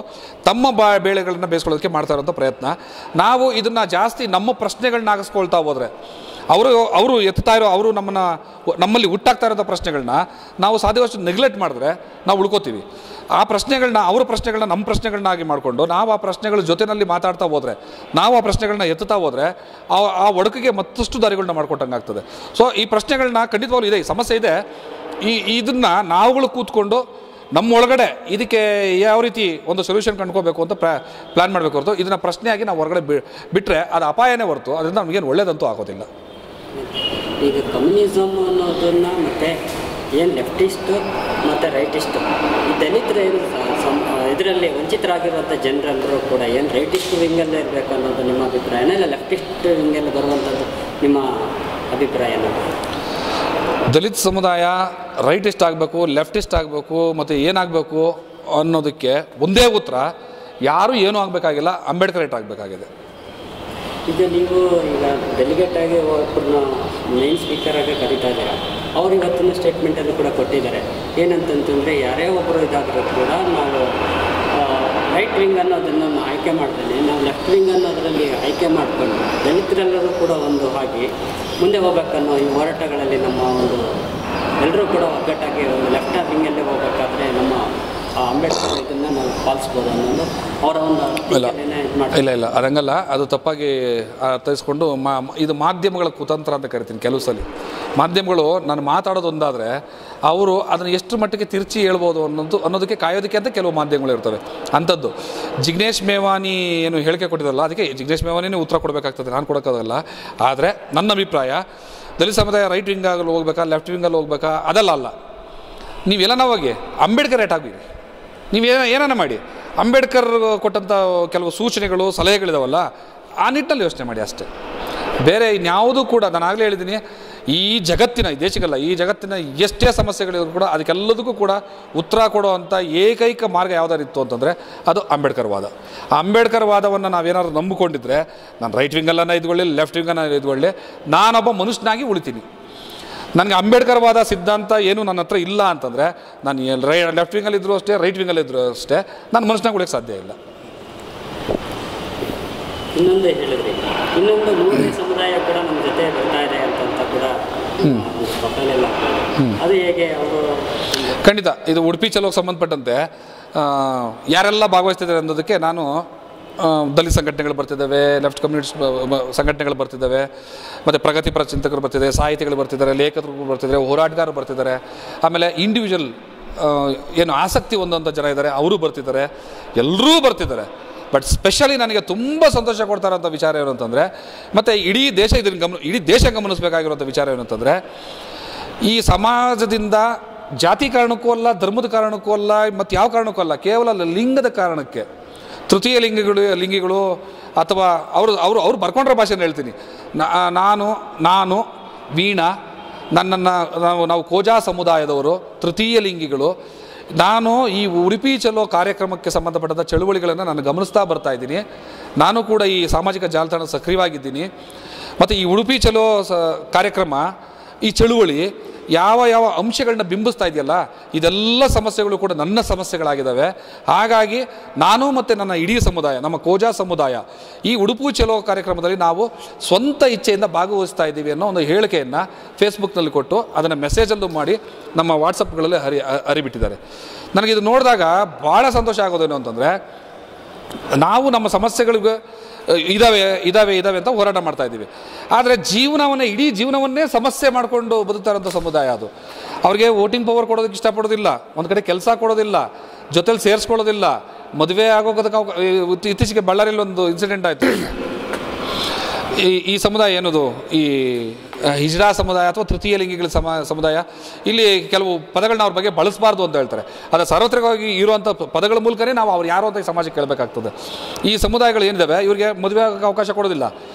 ತಮ್ಮ ಬೇಳೆಗಳನ್ನ ಬೇಯಿಸ್ಕೊಳ್ಳೋದಕ್ಕೆ ಮಾಡ್ತಾ ಇರೋಂಥ ಪ್ರಯತ್ನ. ನಾವು ಇದನ್ನು ಜಾಸ್ತಿ ನಮ್ಮ ಪ್ರಶ್ನೆಗಳನ್ನ ಆಗಿಸ್ಕೊಳ್ತಾ ಹೋದರೆ ಅವರು ಎತ್ತಾ ಇರೋ ನಮ್ಮಲ್ಲಿ ಹುಟ್ಟಾಗ್ತಾ ಇರೋಂಥ ಪ್ರಶ್ನೆಗಳನ್ನ ನಾವು ಸಾಧ್ಯವಷ್ಟು ನೆಗ್ಲೆಕ್ಟ್ ಮಾಡಿದ್ರೆ ನಾವು ಉಳ್ಕೋತೀವಿ. ಆ ಪ್ರಶ್ನೆಗಳನ್ನ ನಮ್ಮ ಪ್ರಶ್ನೆಗಳನ್ನಾಗಿ ಮಾಡಿಕೊಂಡು ನಾವು ಆ ಪ್ರಶ್ನೆಗಳ ಜೊತೆಯಲ್ಲಿ ಮಾತಾಡ್ತಾ ಹೋದರೆ, ನಾವು ಆ ಪ್ರಶ್ನೆಗಳನ್ನ ಎತ್ತುತ್ತಾ ಹೋದರೆ ಆ ಒಡಕಿಗೆ ಮತ್ತಷ್ಟು ದಾರಿಗಳನ್ನ ಮಾಡ್ಕೊಟ್ಟಂಗೆ ಆಗ್ತದೆ. ಸೊ ಈ ಪ್ರಶ್ನೆಗಳನ್ನ ಖಂಡಿತವಾಗ್ಲೂ ಇದೆ, ಈ ಸಮಸ್ಯೆ ಇದೆ. ಇದನ್ನು ನಾವುಗಳು ಕೂತ್ಕೊಂಡು ನಮ್ಮ ಒಳಗಡೆ ಇದಕ್ಕೆ ಯಾವ ರೀತಿ ಒಂದು ಸೊಲ್ಯೂಷನ್ ಕಂಡ್ಕೋಬೇಕು ಅಂತ ಪ್ಲ್ಯಾನ್ ಮಾಡಬೇಕು ಹೊರತು ಇದನ್ನು ಪ್ರಶ್ನೆಯಾಗಿ ನಾವು ಹೊರಗಡೆ ಬಿಟ್ಟರೆ ಅದು ಅಪಾಯನೇ ಹೊರತು ಅದರಿಂದ ನಮಗೇನು ಒಳ್ಳೆಯದಂತೂ ಆಗೋದಿಲ್ಲ. ಈಗ ಕಮ್ಯುನಿಸಮ್ ಅನ್ನೋದನ್ನು ಮತ್ತು ಏನು ಲೆಫ್ಟಿಸ್ಟು ಮತ್ತು ರೈಟಿಸ್ಟು, ಈ ದಲಿತರ ಇದರಲ್ಲಿ ವಂಚಿತರಾಗಿರುವಂಥ ಜನರೆಲ್ಲರೂ ಕೂಡ ಏನು ರೈಟಿಸ್ಟ್ ವಿಂಗಲ್ಲೇ ಇರಬೇಕು ಅನ್ನೋದು ನಿಮ್ಮ ಅಭಿಪ್ರಾಯನ, ಇಲ್ಲ ಲೆಫ್ಟಿಸ್ಟ್ ವಿಂಗಲ್ಲಿ ಬರುವಂಥದ್ದು ನಿಮ್ಮ ಅಭಿಪ್ರಾಯನ? ದಲಿತ ಸಮುದಾಯ ರೈಟಿಸ್ಟ್ ಆಗಬೇಕು, ಲೆಫ್ಟಿಸ್ಟ್ ಆಗಬೇಕು ಮತ್ತು ಏನಾಗಬೇಕು ಅನ್ನೋದಕ್ಕೆ ಒಂದೇ ಉತ್ತರ, ಯಾರೂ ಏನೂ ಆಗಬೇಕಾಗಿಲ್ಲ, ಅಂಬೇಡ್ಕರೇಟ್ ಆಗಬೇಕಾಗಿದೆ. ಈಗ ನೀವು ಡೆಲಿಗೇಟ್ ಆಗಿ ಒಬ್ಬರನ್ನ ಮೇನ್ ಸ್ಪೀಕರಾಗಿ ಕರೀತಾ ಇದ್ದೀರಾ, ಅವ್ರು ಇವತ್ತಿನ ಸ್ಟೇಟ್ಮೆಂಟನ್ನು ಕೂಡ ಕೊಟ್ಟಿದ್ದಾರೆ. ಏನಂತಂತಂದರೆ ಯಾರೇ ಒಬ್ಬರು ಇದಾದರೂ ಕೂಡ ನಾವು ರೈಟ್ ವಿಂಗ್ ಅನ್ನೋದನ್ನು ಆಯ್ಕೆ ಮಾಡ್ತೇನೆ, ನಾವು ಲೆಫ್ಟ್ ವಿಂಗ್ ಅನ್ನೋದರಲ್ಲಿ ಆಯ್ಕೆ ಮಾಡಿಕೊಂಡು ದಲಿತರೆಲ್ಲರೂ ಕೂಡ ಒಂದು ಆಗಿ ಮುಂದೆ ಹೋಗ್ಬೇಕನ್ನೋ ಈ ಹೋರಾಟಗಳಲ್ಲಿ ನಮ್ಮ ಒಂದು ಎಲ್ಲರೂ ಕೂಡ ಒಗ್ಗಟ್ಟಾಗಿ ಒಂದು ಲೆಫ್ಟ್ ವಿಂಗಲ್ಲೇ ಹೋಗ್ಬೇಕಾದ್ರೆ ನಮ್ಮ ಅಂಬೇಡ್ಕರ್ ಇದನ್ನು ನಾವು ಪಾಲಿಸ್ಬೋದು ಅನ್ನೋದು ಅವರ ಒಂದು ಇಲ್ಲ ಅದಂಗಲ್ಲ, ಅದು ತಪ್ಪಾಗಿ ಅರ್ಥೈಸ್ಕೊಂಡು ಇದು ಮಾಧ್ಯಮಗಳ ಕುತಂತ್ರ ಅಂತ ಕರಿತೀನಿ. ಕೆಲವು ಸಲ ಮಾಧ್ಯಮಗಳು ನಾನು ಮಾತಾಡೋದು ಒಂದಾದರೆ ಅವರು ಅದನ್ನು ಎಷ್ಟು ಮಟ್ಟಿಗೆ ತಿರ್ಚಿ ಹೇಳ್ಬೋದು ಅನ್ನೋದಕ್ಕೆ ಕಾಯೋದಕ್ಕೆ ಅಂತ ಕೆಲವು ಮಾಧ್ಯಮಗಳು ಇರ್ತವೆ. ಅಂಥದ್ದು ಜಿಗ್ನೇಶ್ ಮೇವಾನಿ ಏನು ಹೇಳಿಕೆ ಕೊಟ್ಟಿದ್ದಲ್ಲ, ಅದಕ್ಕೆ ಜಿಗ್ನೇಶ್ ಮೇವಾನಿನೇ ಉತ್ತರ ಕೊಡಬೇಕಾಗ್ತದೆ, ನಾನು ಕೊಡೋಕ್ಕಾಗಲ್ಲ. ಆದರೆ ನನ್ನ ಅಭಿಪ್ರಾಯ, ದಲಿತ ಸಮುದಾಯ ರೈಟ್ ವಿಂಗಲ್ಲಿ ಹೋಗ್ಬೇಕಾ ಲೆಫ್ಟ್ ವಿಂಗಲ್ಲಿ ಹೋಗ್ಬೇಕಾ ಅದಲ್ಲ. ನೀವೆಲ್ಲ ಹೋಗಿ ಅಂಬೇಡ್ಕರೇಟ್ ಆಗಿ ನೀವು ಏನಾನ ಮಾಡಿ, ಅಂಬೇಡ್ಕರ್ ಕೊಟ್ಟಂಥ ಕೆಲವು ಸೂಚನೆಗಳು ಸಲಹೆಗಳಿದಾವಲ್ಲ ಆ ನಿಟ್ಟಿನಲ್ಲಿ ಯೋಚನೆ ಮಾಡಿ ಅಷ್ಟೇ. ಬೇರೆ ಇನ್ಯಾವುದೂ ಕೂಡ ನಾನು ಆಗಲೇ ಹೇಳಿದ್ದೀನಿ, ಈ ದೇಶಕ್ಕಲ್ಲ, ಈ ಜಗತ್ತಿನ ಎಷ್ಟೇ ಸಮಸ್ಯೆಗಳಿದ್ರು ಕೂಡ ಅದಕ್ಕೆಲ್ಲದಕ್ಕೂ ಕೂಡ ಉತ್ತರ ಕೊಡುವಂಥ ಏಕೈಕ ಮಾರ್ಗ ಯಾವುದಾರಿತ್ತು ಅಂತಂದರೆ ಅದು ಅಂಬೇಡ್ಕರ್ ವಾದ. ಆ ಅಂಬೇಡ್ಕರ್ ವಾದವನ್ನು ನಾವೇನಾದ್ರು ನಂಬಿಕೊಂಡಿದ್ರೆ ನಾನು ರೈಟ್ ವಿಂಗಲ್ಲನ್ನು ಇದ್ಕೊಳ್ಳಿ, ಲೆಫ್ಟ್ ವಿಂಗನ್ನು ಇದ್ಕೊಳ್ಳಿ, ನಾನೊಬ್ಬ ಮನುಷ್ಯನಾಗಿ ಉಳಿತೀನಿ. ನನಗೆ ಅಂಬೇಡ್ಕರ್ ವಾದ ಸಿದ್ಧಾಂತ ಏನು ನನ್ನ ಹತ್ರ ಇಲ್ಲ ಅಂತಂದರೆ ನಾನು ಲೆಫ್ಟ್ ವಿಂಗಲ್ಲಿ ಇದ್ದರೂ ಅಷ್ಟೇ, ರೈಟ್ ವಿಂಗಲ್ಲಿ ಇದ್ದರೂ ಅಷ್ಟೇ, ನಾನು ಮನುಷ್ಯನಾಗಿ ಉಳಿಯೋಕ್ಕೆ ಸಾಧ್ಯ ಇಲ್ಲ. ಇನ್ನೊಂದು ಹೇಳಿದ್ರಿ, ಇನ್ನೊಂದು ಮೂರನೇ ಸಮುದಾಯ ಕೂಡ ನಮ್ಮ ಜೊತೆ ಬರ್ತಾ ಇದೆ ಅಂತ ಕೂಡ ಅದು ಹೇಗೆ ಅವರು? ಖಂಡಿತ ಇದು ಉಡುಪಿ ಚಲೋಗೆ ಸಂಬಂಧಪಟ್ಟಂತೆ ಯಾರೆಲ್ಲ ಭಾಗವಹಿಸ್ತಿದ್ದಾರೆ ಅನ್ನೋದಕ್ಕೆ ನಾನು ದಲಿತ ಸಂಘಟನೆಗಳು ಬರ್ತಿದ್ದಾವೆ, ಲೆಫ್ಟ್ ಕಮ್ಯುನಿಸ್ಟ್ ಸಂಘಟನೆಗಳು ಬರ್ತಿದ್ದಾವೆ, ಮತ್ತು ಪ್ರಗತಿಪರ ಚಿಂತಕರು ಬರ್ತಿದ್ದಾರೆ, ಸಾಹಿತಿಗಳು ಬರ್ತಿದ್ದಾರೆ, ಲೇಖಕರು ಬರ್ತಿದ್ದಾರೆ, ಹೋರಾಟಗಾರರು ಬರ್ತಿದ್ದಾರೆ, ಆಮೇಲೆ ಇಂಡಿವಿಜುವಲ್ ಏನು ಆಸಕ್ತಿ ಹೊಂದುವಂಥ ಜನ ಇದ್ದಾರೆ ಅವರು ಬರ್ತಿದ್ದಾರೆ, ಎಲ್ಲರೂ ಬರ್ತಿದ್ದಾರೆ. ಬಟ್ ಸ್ಪೆಷಲಿ ನನಗೆ ತುಂಬ ಸಂತೋಷ ಕೊಡ್ತಾರಂಥ ವಿಚಾರ ಏನು ಅಂತಂದರೆ, ಮತ್ತು ಇಡೀ ದೇಶ ಗಮನಿಸಬೇಕಾಗಿರುವಂಥ ವಿಚಾರ ಏನು ಅಂತಂದರೆ, ಈ ಸಮಾಜದಿಂದ ಜಾತಿ ಕಾರಣಕ್ಕೂ ಅಲ್ಲ, ಧರ್ಮದ ಕಾರಣಕ್ಕೂ ಅಲ್ಲ, ಮತ್ತು ಯಾವ ಕಾರಣಕ್ಕೂ ಅಲ್ಲ, ಕೇವಲ ಲಿಂಗದ ಕಾರಣಕ್ಕೆ ತೃತೀಯ ಲಿಂಗಿಗಳು ಅಥವಾ ಅವರು ಬರ್ಕೊಂಡ್ರ ಭಾಷೆನ ಹೇಳ್ತೀನಿ, ನಾನು ವೀಣಾ, ನಾವು ಕೋಜಾ ಸಮುದಾಯದವರು, ತೃತೀಯ ಲಿಂಗಿಗಳು, ನಾನು ಈ ಉಡುಪಿ ಚಲೋ ಕಾರ್ಯಕ್ರಮಕ್ಕೆ ಸಂಬಂಧಪಟ್ಟಂಥ ಚಳುವಳಿಗಳನ್ನು ನಾನು ಗಮನಿಸ್ತಾ ಬರ್ತಾ ಇದ್ದೀನಿ. ನಾನು ಕೂಡ ಈ ಸಾಮಾಜಿಕ ಜಾಲತಾಣ ಸಕ್ರಿಯವಾಗಿದ್ದೀನಿ. ಮತ್ತು ಈ ಉಡುಪಿ ಚಲೋ ಕಾರ್ಯಕ್ರಮ, ಈ ಚಳುವಳಿ ಯಾವ ಅಂಶಗಳನ್ನ ಬಿಂಬಿಸ್ತಾ ಇದೆಯಲ್ಲ, ಇದೆಲ್ಲ ಸಮಸ್ಯೆಗಳು ಕೂಡ ನನ್ನ ಸಮಸ್ಯೆಗಳಾಗಿದ್ದಾವೆ. ಹಾಗಾಗಿ ನಾನು ಮತ್ತು ನನ್ನ ಇಡೀ ಸಮುದಾಯ, ನಮ್ಮ ಕೋಜಾ ಸಮುದಾಯ, ಈ ಉಡುಪಿ ಚಲೋ ಕಾರ್ಯಕ್ರಮದಲ್ಲಿ ನಾವು ಸ್ವಂತ ಇಚ್ಛೆಯಿಂದ ಭಾಗವಹಿಸ್ತಾ ಇದ್ದೀವಿ ಅನ್ನೋ ಒಂದು ಹೇಳಿಕೆಯನ್ನು ಫೇಸ್ಬುಕ್ನಲ್ಲಿ ಕೊಟ್ಟು ಅದನ್ನು ಮೆಸೇಜಲ್ಲೂ ಮಾಡಿ ನಮ್ಮ ವಾಟ್ಸಪ್ಗಳಲ್ಲಿ ಹರಿಬಿಟ್ಟಿದ್ದಾರೆ. ನನಗಿದು ನೋಡಿದಾಗ ಭಾಳ ಸಂತೋಷ ಆಗೋದೇನು ಅಂತಂದರೆ, ನಾವು ನಮ್ಮ ಸಮಸ್ಯೆಗಳಿಗೆ ಇದ್ದಾವೆ ಅಂತ ಹೋರಾಟ ಮಾಡ್ತಾ ಇದ್ದೀವಿ. ಆದರೆ ಇಡೀ ಜೀವನವನ್ನೇ ಸಮಸ್ಯೆ ಮಾಡಿಕೊಂಡು ಬದುಕ್ತಾರಂಥ ಸಮುದಾಯ ಅದು. ಅವ್ರಿಗೆ ವೋಟಿಂಗ್ ಪವರ್ ಕೊಡೋದಕ್ಕೆ ಇಷ್ಟಪಡೋದಿಲ್ಲ, ಒಂದು ಕಡೆ ಕೆಲಸ ಕೊಡೋದಿಲ್ಲ, ಜೊತೆಲಿ ಸೇರಿಸ್ಕೊಳ್ಳೋದಿಲ್ಲ, ಮದುವೆ ಆಗೋದಕ್ಕೆ ಇತ್ತೀಚೆಗೆ ಬಳ್ಳಾರಿಯಲ್ಲಿ ಒಂದು ಇನ್ಸಿಡೆಂಟ್ ಆಯಿತು. ಈ ಸಮುದಾಯ ಏನದು, ಈ ಹಿಜ್ಡಾ ಸಮುದಾಯ ಅಥವಾ ತೃತೀಯ ಲಿಂಗಿಗಳ ಸಮುದಾಯ, ಇಲ್ಲಿ ಕೆಲವು ಪದಗಳನ್ನ ಅವ್ರ ಬಗ್ಗೆ ಬಳಸಬಾರ್ದು ಅಂತ ಹೇಳ್ತಾರೆ. ಆದರೆ ಸಾರ್ವತ್ರಿಕವಾಗಿ ಇರುವಂಥ ಪದಗಳ ಮೂಲಕನೇ ನಾವು ಅವ್ರು ಯಾರು ಅಂತ ಈ ಸಮಾಜಕ್ಕೆ ಕೇಳಬೇಕಾಗ್ತದೆ. ಈ ಸಮುದಾಯಗಳು ಏನಿದ್ದಾವೆ, ಇವ್ರಿಗೆ ಮದುವೆ ಆಗೋಕ್ಕೆ ಅವಕಾಶ ಕೊಡೋದಿಲ್ಲ,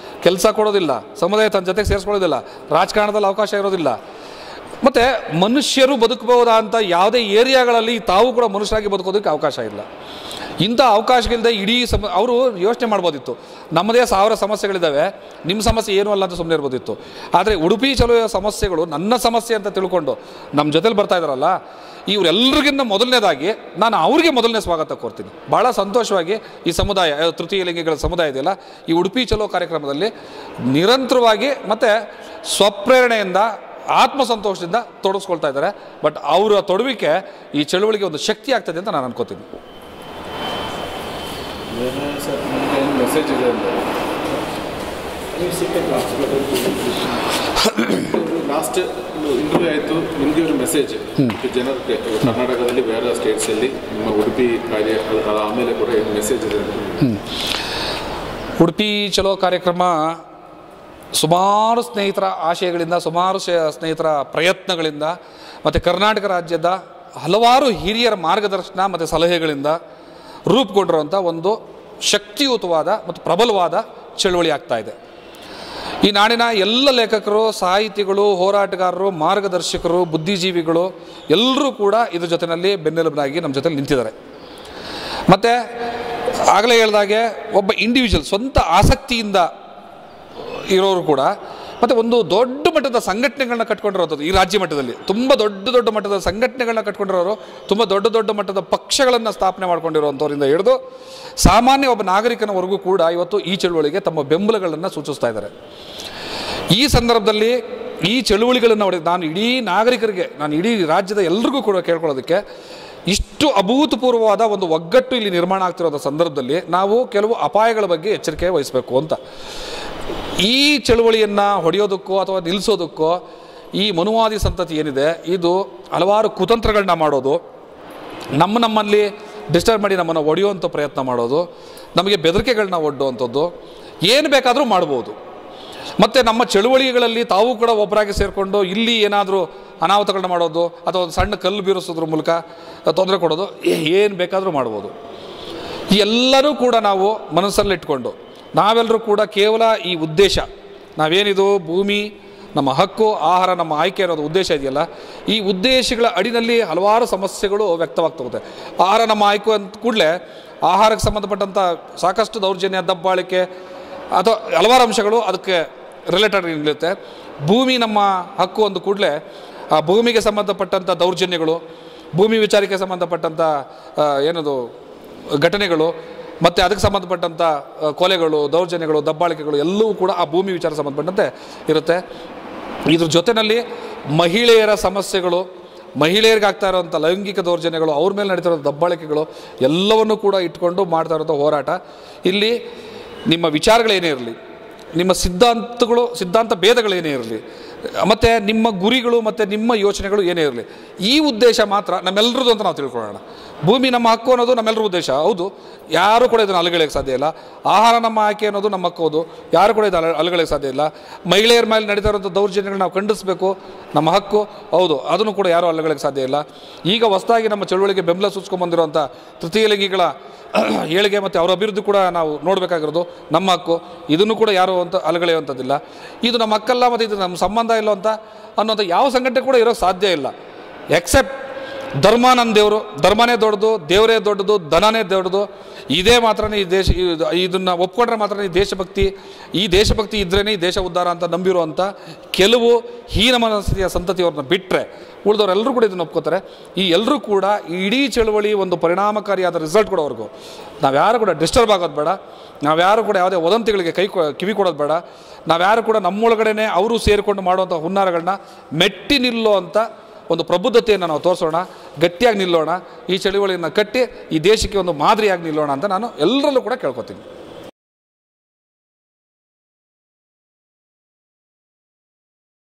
ಕೆಲಸ ಕೊಡೋದಿಲ್ಲ, ಸಮುದಾಯ ತನ್ನ ಜೊತೆಗೆ ಸೇರಿಸ್ಕೊಳ್ಳೋದಿಲ್ಲ, ರಾಜಕಾರಣದಲ್ಲಿ ಅವಕಾಶ ಇರೋದಿಲ್ಲ. ಮತ್ತು ಮನುಷ್ಯರು ಬದುಕಬಹುದಾದಂಥ ಯಾವುದೇ ಏರಿಯಾಗಳಲ್ಲಿ ತಾವು ಕೂಡ ಮನುಷ್ಯರಾಗಿ ಬದುಕೋದಕ್ಕೆ ಅವಕಾಶ ಇಲ್ಲ. ಇಂಥ ಅವಕಾಶಗಳಿಂದ ಇಡೀ ಅವರು ಯೋಚನೆ ಮಾಡ್ಬೋದಿತ್ತು, ನಮ್ಮದೇ 1000 ಸಮಸ್ಯೆಗಳಿದ್ದಾವೆ, ನಿಮ್ಮ ಸಮಸ್ಯೆ ಏನೂ ಅಲ್ಲ ಅಂತ ಸುಮ್ಮನೆ ಇರ್ಬೋದಿತ್ತು. ಆದರೆ ಉಡುಪಿ ಚಲೋ ಸಮಸ್ಯೆಗಳು ನನ್ನ ಸಮಸ್ಯೆ ಅಂತ ತಿಳ್ಕೊಂಡು ನಮ್ಮ ಜೊತೆಲಿ ಬರ್ತಾ ಇದ್ದಾರಲ್ಲ, ಇವರೆಲ್ಲರಿಗಿಂತ ಮೊದಲನೇದಾಗಿ ನಾನು ಅವ್ರಿಗೆ ಮೊದಲನೇ ಸ್ವಾಗತ ಕೋರ್ತೀನಿ. ಭಾಳ ಸಂತೋಷವಾಗಿ ಈ ಸಮುದಾಯ, ತೃತೀಯ ಲಿಂಗಿಗಳ ಸಮುದಾಯ ಇದೆಯಲ್ಲ, ಈ ಉಡುಪಿ ಚಲೋ ಕಾರ್ಯಕ್ರಮದಲ್ಲಿ ನಿರಂತರವಾಗಿ ಮತ್ತು ಸ್ವಪ್ರೇರಣೆಯಿಂದ, ಆತ್ಮಸಂತೋಷದಿಂದ ತೊಡಗಿಸ್ಕೊಳ್ತಾ ಇದ್ದಾರೆ. ಬಟ್ ಅವರ ತೊಡವಿಕೆ ಈ ಚಳುವಳಿಗೆ ಒಂದು ಶಕ್ತಿ ಆಗ್ತದೆ ಅಂತ ನಾನು ಅನ್ಕೋತೀನಿ. ಮೆಸೇಜ್ ಇದೆ ಅಂದರೆ ಲಾಸ್ಟ್ ಇಂಟರ್ವ್ಯೂ ಆಯಿತು, ನಿಮಗೆ ಒಂದು ಮೆಸೇಜ್ ಜನರಿಗೆ ಕರ್ನಾಟಕದಲ್ಲಿ ಬೇರೆ ಸ್ಟೇಟ್ಸಲ್ಲಿ ನಿಮ್ಮ ಉಡುಪಿ ಕಾರ್ಯ ಆಮೇಲೆ ಕೂಡ ಏನು ಮೆಸೇಜ್ ಇದೆ? ಉಡುಪಿ ಚಲೋ ಕಾರ್ಯಕ್ರಮ ಸುಮಾರು ಸ್ನೇಹಿತರ ಆಶಯಗಳಿಂದ, ಸುಮಾರು ಸ್ನೇಹಿತರ ಪ್ರಯತ್ನಗಳಿಂದ ಮತ್ತು ಕರ್ನಾಟಕ ರಾಜ್ಯದ ಹಲವಾರು ಹಿರಿಯರ ಮಾರ್ಗದರ್ಶನ ಮತ್ತು ಸಲಹೆಗಳಿಂದ ರೂಪುಗೊಂಡಿರುವಂಥ ಒಂದು ಶಕ್ತಿಯುತವಾದ ಮತ್ತು ಪ್ರಬಲವಾದ ಚಳುವಳಿ ಆಗ್ತಾಯಿದೆ. ಈ ನಾಡಿನ ಎಲ್ಲ ಲೇಖಕರು, ಸಾಹಿತಿಗಳು, ಹೋರಾಟಗಾರರು, ಮಾರ್ಗದರ್ಶಕರು, ಬುದ್ಧಿಜೀವಿಗಳು ಎಲ್ಲರೂ ಕೂಡ ಇದ್ರ ಜೊತೆಯಲ್ಲಿ ಬೆನ್ನೆಲುಬಾಗಿ ನಮ್ಮ ಜೊತೆಲಿ ನಿಂತಿದ್ದಾರೆ. ಮತ್ತು ಆಗಲೇ ಹೇಳಿದಾಗೆ ಒಬ್ಬ ಇಂಡಿವಿಜುವಲ್ ಸ್ವಂತ ಆಸಕ್ತಿಯಿಂದ ಇರೋರು ಕೂಡ, ಮತ್ತು ಒಂದು ದೊಡ್ಡ ಮಟ್ಟದ ಸಂಘಟನೆಗಳನ್ನ ಕಟ್ಕೊಂಡಿರೋದು ಈ ರಾಜ್ಯ ಮಟ್ಟದಲ್ಲಿ, ತುಂಬ ದೊಡ್ಡ ಮಟ್ಟದ ಸಂಘಟನೆಗಳನ್ನ ಕಟ್ಕೊಂಡಿರೋರು, ತುಂಬ ದೊಡ್ಡ ಮಟ್ಟದ ಪಕ್ಷಗಳನ್ನು ಸ್ಥಾಪನೆ ಮಾಡ್ಕೊಂಡಿರೋವಂಥವ್ರಿಂದ ಹಿಡಿದು ಸಾಮಾನ್ಯ ಒಬ್ಬ ನಾಗರಿಕನವರೆಗೂ ಕೂಡ ಇವತ್ತು ಈ ಚಳುವಳಿಗೆ ತಮ್ಮ ಬೆಂಬಲಗಳನ್ನು ಸೂಚಿಸ್ತಾ ಇದ್ದಾರೆ. ಈ ಸಂದರ್ಭದಲ್ಲಿ ಈ ಚಳುವಳಿಗಳನ್ನು ನೋಡಿ ನಾನು ಇಡೀ ನಾಗರಿಕರಿಗೆ, ನಾನು ಇಡೀ ರಾಜ್ಯದ ಎಲ್ರಿಗೂ ಕೂಡ ಕೇಳ್ಕೊಳ್ಳೋದಕ್ಕೆ, ಇಷ್ಟು ಅಭೂತಪೂರ್ವವಾದ ಒಂದು ಒಗ್ಗಟ್ಟು ಇಲ್ಲಿ ನಿರ್ಮಾಣ ಆಗ್ತಿರೋದ ಸಂದರ್ಭದಲ್ಲಿ ನಾವು ಕೆಲವು ಅಪಾಯಗಳ ಬಗ್ಗೆ ಎಚ್ಚರಿಕೆ ವಹಿಸಬೇಕು ಅಂತ. ಈ ಚಳುವಳಿಯನ್ನು ಹೊಡೆಯೋದಕ್ಕೋ ಅಥವಾ ನಿಲ್ಲಿಸೋದಕ್ಕೋ ಈ ಮನುವಾದಿ ಸಂತತಿ ಏನಿದೆ, ಇದು ಹಲವಾರು ಕುತಂತ್ರಗಳನ್ನ ಮಾಡೋದು, ನಮ್ಮಲ್ಲಿ ಡಿಸ್ಟರ್ಬ್ ಮಾಡಿ ನಮ್ಮನ್ನು ಒಡೆಯುವಂಥ ಪ್ರಯತ್ನ ಮಾಡೋದು, ನಮಗೆ ಬೆದರಿಕೆಗಳನ್ನ ಒಡ್ಡುವಂಥದ್ದು, ಏನು ಬೇಕಾದರೂ ಮಾಡ್ಬೋದು. ಮತ್ತು ನಮ್ಮ ಚಳುವಳಿಗಳಲ್ಲಿ ತಾವು ಕೂಡ ಒಬ್ಬರಾಗಿ ಸೇರಿಕೊಂಡು ಇಲ್ಲಿ ಏನಾದರೂ ಅನಾಹುತಗಳನ್ನ ಮಾಡೋದು ಅಥವಾ ಒಂದು ಸಣ್ಣ ಕಲ್ಲು ಬೀರಿಸೋದ್ರ ಮೂಲಕ ತೊಂದರೆ ಕೊಡೋದು, ಏನು ಬೇಕಾದರೂ ಮಾಡ್ಬೋದು. ಈ ಎಲ್ಲರೂ ಕೂಡ ನಾವು ಮನಸ್ಸಲ್ಲಿಟ್ಕೊಂಡು ನಾವೆಲ್ಲರೂ ಕೂಡ ಕೇವಲ ಈ ಉದ್ದೇಶ, ನಾವೇನಿದು ಭೂಮಿ ನಮ್ಮ ಹಕ್ಕು, ಆಹಾರ ನಮ್ಮ ಆಯ್ಕೆ ಅನ್ನೋದು ಉದ್ದೇಶ ಇದೆಯಲ್ಲ, ಈ ಉದ್ದೇಶಗಳ ಅಡಿನಲ್ಲಿ ಹಲವಾರು ಸಮಸ್ಯೆಗಳು ವ್ಯಕ್ತವಾಗ್ತಾ ಹೋಗುತ್ತೆ. ಆಹಾರ ನಮ್ಮ ಆಯ್ಕೆ ಅಂತ ಕೂಡಲೇ ಆಹಾರಕ್ಕೆ ಸಂಬಂಧಪಟ್ಟಂಥ ಸಾಕಷ್ಟು ದೌರ್ಜನ್ಯ, ದಬ್ಬಾಳಿಕೆ ಅಥವಾ ಹಲವಾರು ಅಂಶಗಳು ಅದಕ್ಕೆ ರಿಲೇಟೆಡ್ ಇರುತ್ತೆ. ಭೂಮಿ ನಮ್ಮ ಹಕ್ಕು ಅಂದ ಕೂಡಲೇ ಆ ಭೂಮಿಗೆ ಸಂಬಂಧಪಟ್ಟಂಥ ದೌರ್ಜನ್ಯಗಳು, ಭೂಮಿ ವಿಚಾರಕ್ಕೆ ಸಂಬಂಧಪಟ್ಟಂಥ ಏನದು ಘಟನೆಗಳು, ಮತ್ತು ಅದಕ್ಕೆ ಸಂಬಂಧಪಟ್ಟಂಥ ಕೊಲೆಗಳು, ದೌರ್ಜನ್ಯಗಳು, ದಬ್ಬಾಳಿಕೆಗಳು ಎಲ್ಲವೂ ಕೂಡ ಆ ಭೂಮಿ ವಿಚಾರ ಸಂಬಂಧಪಟ್ಟಂತೆ ಇರುತ್ತೆ. ಇದ್ರ ಜೊತೆಯಲ್ಲಿ ಮಹಿಳೆಯರ ಸಮಸ್ಯೆಗಳು, ಮಹಿಳೆಯರಿಗೆ ಆಗ್ತಾ ಇರೋಂಥ ಲೈಂಗಿಕ ದೌರ್ಜನ್ಯಗಳು, ಅವ್ರ ಮೇಲೆ ನಡೀತಾ ಇರೋ ದಬ್ಬಾಳಿಕೆಗಳು ಎಲ್ಲವನ್ನೂ ಕೂಡ ಇಟ್ಕೊಂಡು ಮಾಡ್ತಾ ಇರೋಂಥ ಹೋರಾಟ. ಇಲ್ಲಿ ನಿಮ್ಮ ವಿಚಾರಗಳೇನೇ ಇರಲಿ, ನಿಮ್ಮ ಸಿದ್ಧಾಂತ ಭೇದಗಳೇನೇ ಇರಲಿ, ಮತ್ತು ನಿಮ್ಮ ಗುರಿಗಳು ಮತ್ತು ನಿಮ್ಮ ಯೋಚನೆಗಳು ಏನೇ ಇರಲಿ, ಈ ಉದ್ದೇಶ ಮಾತ್ರ ನಮ್ಮೆಲ್ಲರದ್ದು ಅಂತ ನಾವು ತಿಳ್ಕೊಳ್ಳೋಣ. ಭೂಮಿ ನಮ್ಮ ಹಕ್ಕು ಅನ್ನೋದು ನಮ್ಮೆಲ್ಲರ ಉದ್ದೇಶ ಹೌದು, ಯಾರು ಕೂಡ ಇದನ್ನು ಅಲುಗಳೆಯೋಕ್ಕೆ ಸಾಧ್ಯ ಇಲ್ಲ. ಆಹಾರ ನಮ್ಮ ಆಯ್ಕೆ ಅನ್ನೋದು ನಮ್ಮ ಹಕ್ಕು ಹೌದು, ಯಾರು ಕೂಡ ಇದು ಅಲುಗಳೆಯೋಕ್ಕೆ ಸಾಧ್ಯ ಇಲ್ಲ. ಮಹಿಳೆಯರ ಮೇಲೆ ನಡೀತಾ ಇರೋಂಥ ದೌರ್ಜನ್ಯಗಳನ್ನ ನಾವು ಖಂಡಿಸಬೇಕು, ನಮ್ಮ ಹಕ್ಕು ಹೌದು, ಅದನ್ನು ಕೂಡ ಯಾರೂ ಅಲುಗಳೆಯೋಕ್ಕೆ ಸಾಧ್ಯ ಇಲ್ಲ. ಈಗ ಹೊಸದಾಗಿ ನಮ್ಮ ಚಳುವಳಿಗೆ ಬೆಂಬಲ ಸೂಚಿಸ್ಕೊಂಡ್ಬಂದಿರುವಂಥ ತೃತೀಯ ಲಿಂಗಿಗಳ ಏಳಿಗೆ ಮತ್ತು ಅವರ ಅಭಿವೃದ್ಧಿ ಕೂಡ ನಾವು ನೋಡಬೇಕಾಗಿರೋದು ನಮ್ಮ ಹಕ್ಕು. ಇದನ್ನು ಕೂಡ ಯಾರು ಅಂತ ಅಲುಗಳೆಯುವಂಥದ್ದಿಲ್ಲ. ಇದು ನಮ್ಮ ಹಕ್ಕಲ್ಲ ಮತ್ತು ಇದು ನಮ್ಮ ಸಂಬಂಧ ಇಲ್ಲ ಅಂತ ಅನ್ನೋಂಥ ಯಾವ ಸಂಘಟನೆ ಕೂಡ ಇರೋಕ್ಕೆ ಸಾಧ್ಯ ಇಲ್ಲ. ಎಕ್ಸೆಪ್ಟ್ ಧರ್ಮ, ನನ್ನ ದೇವರು, ಧರ್ಮನೇ ದೊಡ್ಡದು, ದೇವರೇ ದೊಡ್ಡದು, ಧನನೇ ದೊಡ್ಡದು, ಇದೇ ಮಾತ್ರ ಈ ದೇಶ, ಇದನ್ನು ಒಪ್ಕೊಂಡ್ರೆ ಮಾತ್ರ ಈ ದೇಶಭಕ್ತಿ ಇದ್ರೇ ಈ ದೇಶ ಉದ್ಧಾರ ಅಂತ ನಂಬಿರುವಂಥ ಕೆಲವು ಹೀನ ಮನಸ್ಥಿತಿಯ ಸಂತತಿಯವ್ರನ್ನ ಬಿಟ್ಟರೆ ಉಳಿದವರೆಲ್ಲರೂ ಕೂಡ ಇದನ್ನು ಒಪ್ಕೋತಾರೆ. ಈ ಎಲ್ಲರೂ ಕೂಡ ಇಡೀ ಚಳುವಳಿ ಒಂದು ಪರಿಣಾಮಕಾರಿಯಾದ ರಿಸಲ್ಟ್ ಕೊಡೋವರೆಗೂ ನಾವ್ಯಾರು ಕೂಡ ಡಿಸ್ಟರ್ಬ್ ಆಗೋದು ಬೇಡ, ನಾವ್ಯಾರು ಕೂಡ ಯಾವುದೇ ವದಂತಿಗಳಿಗೆ ಕಿವಿ ಕೊಡೋದು ಬೇಡ, ನಾವ್ಯಾರು ಕೂಡ ನಮ್ಮೊಳಗಡೆ ಅವರು ಸೇರಿಕೊಂಡು ಮಾಡುವಂಥ ಹುನ್ನಾರಗಳನ್ನ ಮೆಟ್ಟಿ ನಿಲ್ಲೋ ಅಂತ ಒಂದು ಪ್ರಬುದ್ಧತೆಯನ್ನು ನಾವು ತೋರಿಸೋಣ, ಗಟ್ಟಿಯಾಗಿ ನಿಲ್ಲೋಣ, ಈ ಚಳುವಳಿಯನ್ನು ಕಟ್ಟಿ ಈ ದೇಶಕ್ಕೆ ಒಂದು ಮಾದರಿಯಾಗಿ ನಿಲ್ಲೋಣ ಅಂತ ನಾನು ಎಲ್ಲರಲ್ಲೂ ಕೂಡ ಕೇಳ್ಕೊತೀನಿ.